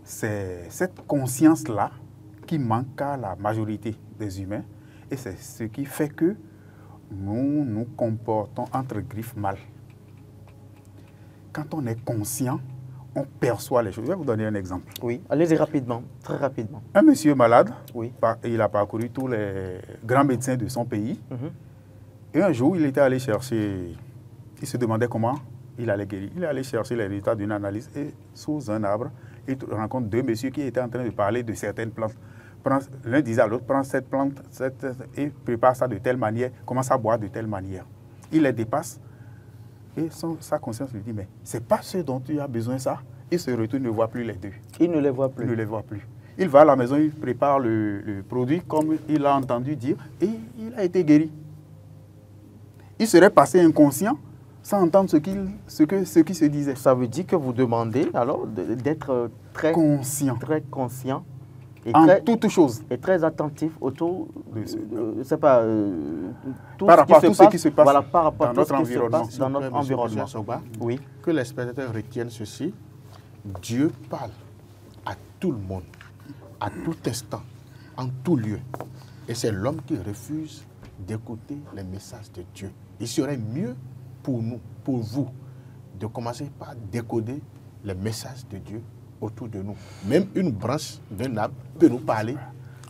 S3: C'est cette conscience-là qui manque à la majorité des humains et c'est ce qui fait que nous nous comportons entre griffes mal. Quand on est conscient, on perçoit les choses. Je vais vous donner un exemple.
S1: Oui, allez-y rapidement, très rapidement.
S3: Un monsieur malade,
S1: Oui.
S3: il a parcouru tous les grands médecins de son pays.
S1: Mhm.
S3: Et un jour, il était allé chercher, il se demandait comment il allait guérir. Il est allé chercher les résultats d'une analyse et sous un arbre, il rencontre deux messieurs qui étaient en train de parler de certaines plantes. L'un disait à l'autre, prends cette plante et prépare ça de telle manière, commence à boire de telle manière. Il les dépasse et sa conscience lui dit, mais c'est pas ce dont tu as besoin ça. Il se retourne, il ne voit plus les deux.
S1: Il ne les voit plus.
S3: Il ne les voit plus. Il va à la maison, il prépare le produit comme il a entendu dire et il a été guéri. Il serait passé inconscient sans entendre ce qui se disait.
S1: Ça veut dire que vous demandez alors d'être très conscient et
S3: en
S1: très,
S3: toute chose.
S1: et très attentif autour
S3: De
S1: c'est pas tout
S3: par rapport à tout
S1: ce
S3: ce qui se passe
S1: voilà, par rapport à
S3: dans
S1: tout
S3: notre
S1: ce qui se
S3: environnement.
S1: passe dans notre environnement.
S2: Soba,
S1: Oui.
S2: que les spectateurs retiennent ceci. Dieu parle à tout le monde, à tout instant, en tout lieu. Et c'est l'homme qui refuse d'écouter les messages de Dieu. Il serait mieux pour nous, pour vous, de commencer par décoder les messages de Dieu autour de nous. Même une branche d'un arbre peut nous parler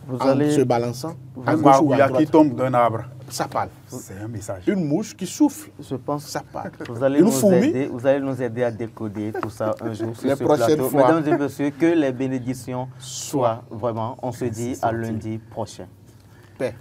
S2: en se balançant à
S3: Un
S2: gauche ou à
S3: margouillat qui
S2: droite.
S3: tombe d'un arbre,
S2: Ça parle.
S3: c'est un message.
S2: Une mouche qui souffle,
S1: Je pense
S2: ça parle.
S1: vous allez,
S2: Une
S1: nous
S2: fourmi,
S1: aider, vous allez nous aider à décoder tout ça un jour sur
S2: Les
S1: ce
S2: prochaines
S1: plateau.
S2: fois.
S1: Mesdames et messieurs, que les bénédictions soient vraiment. On se dit à lundi prochain.
S2: paix.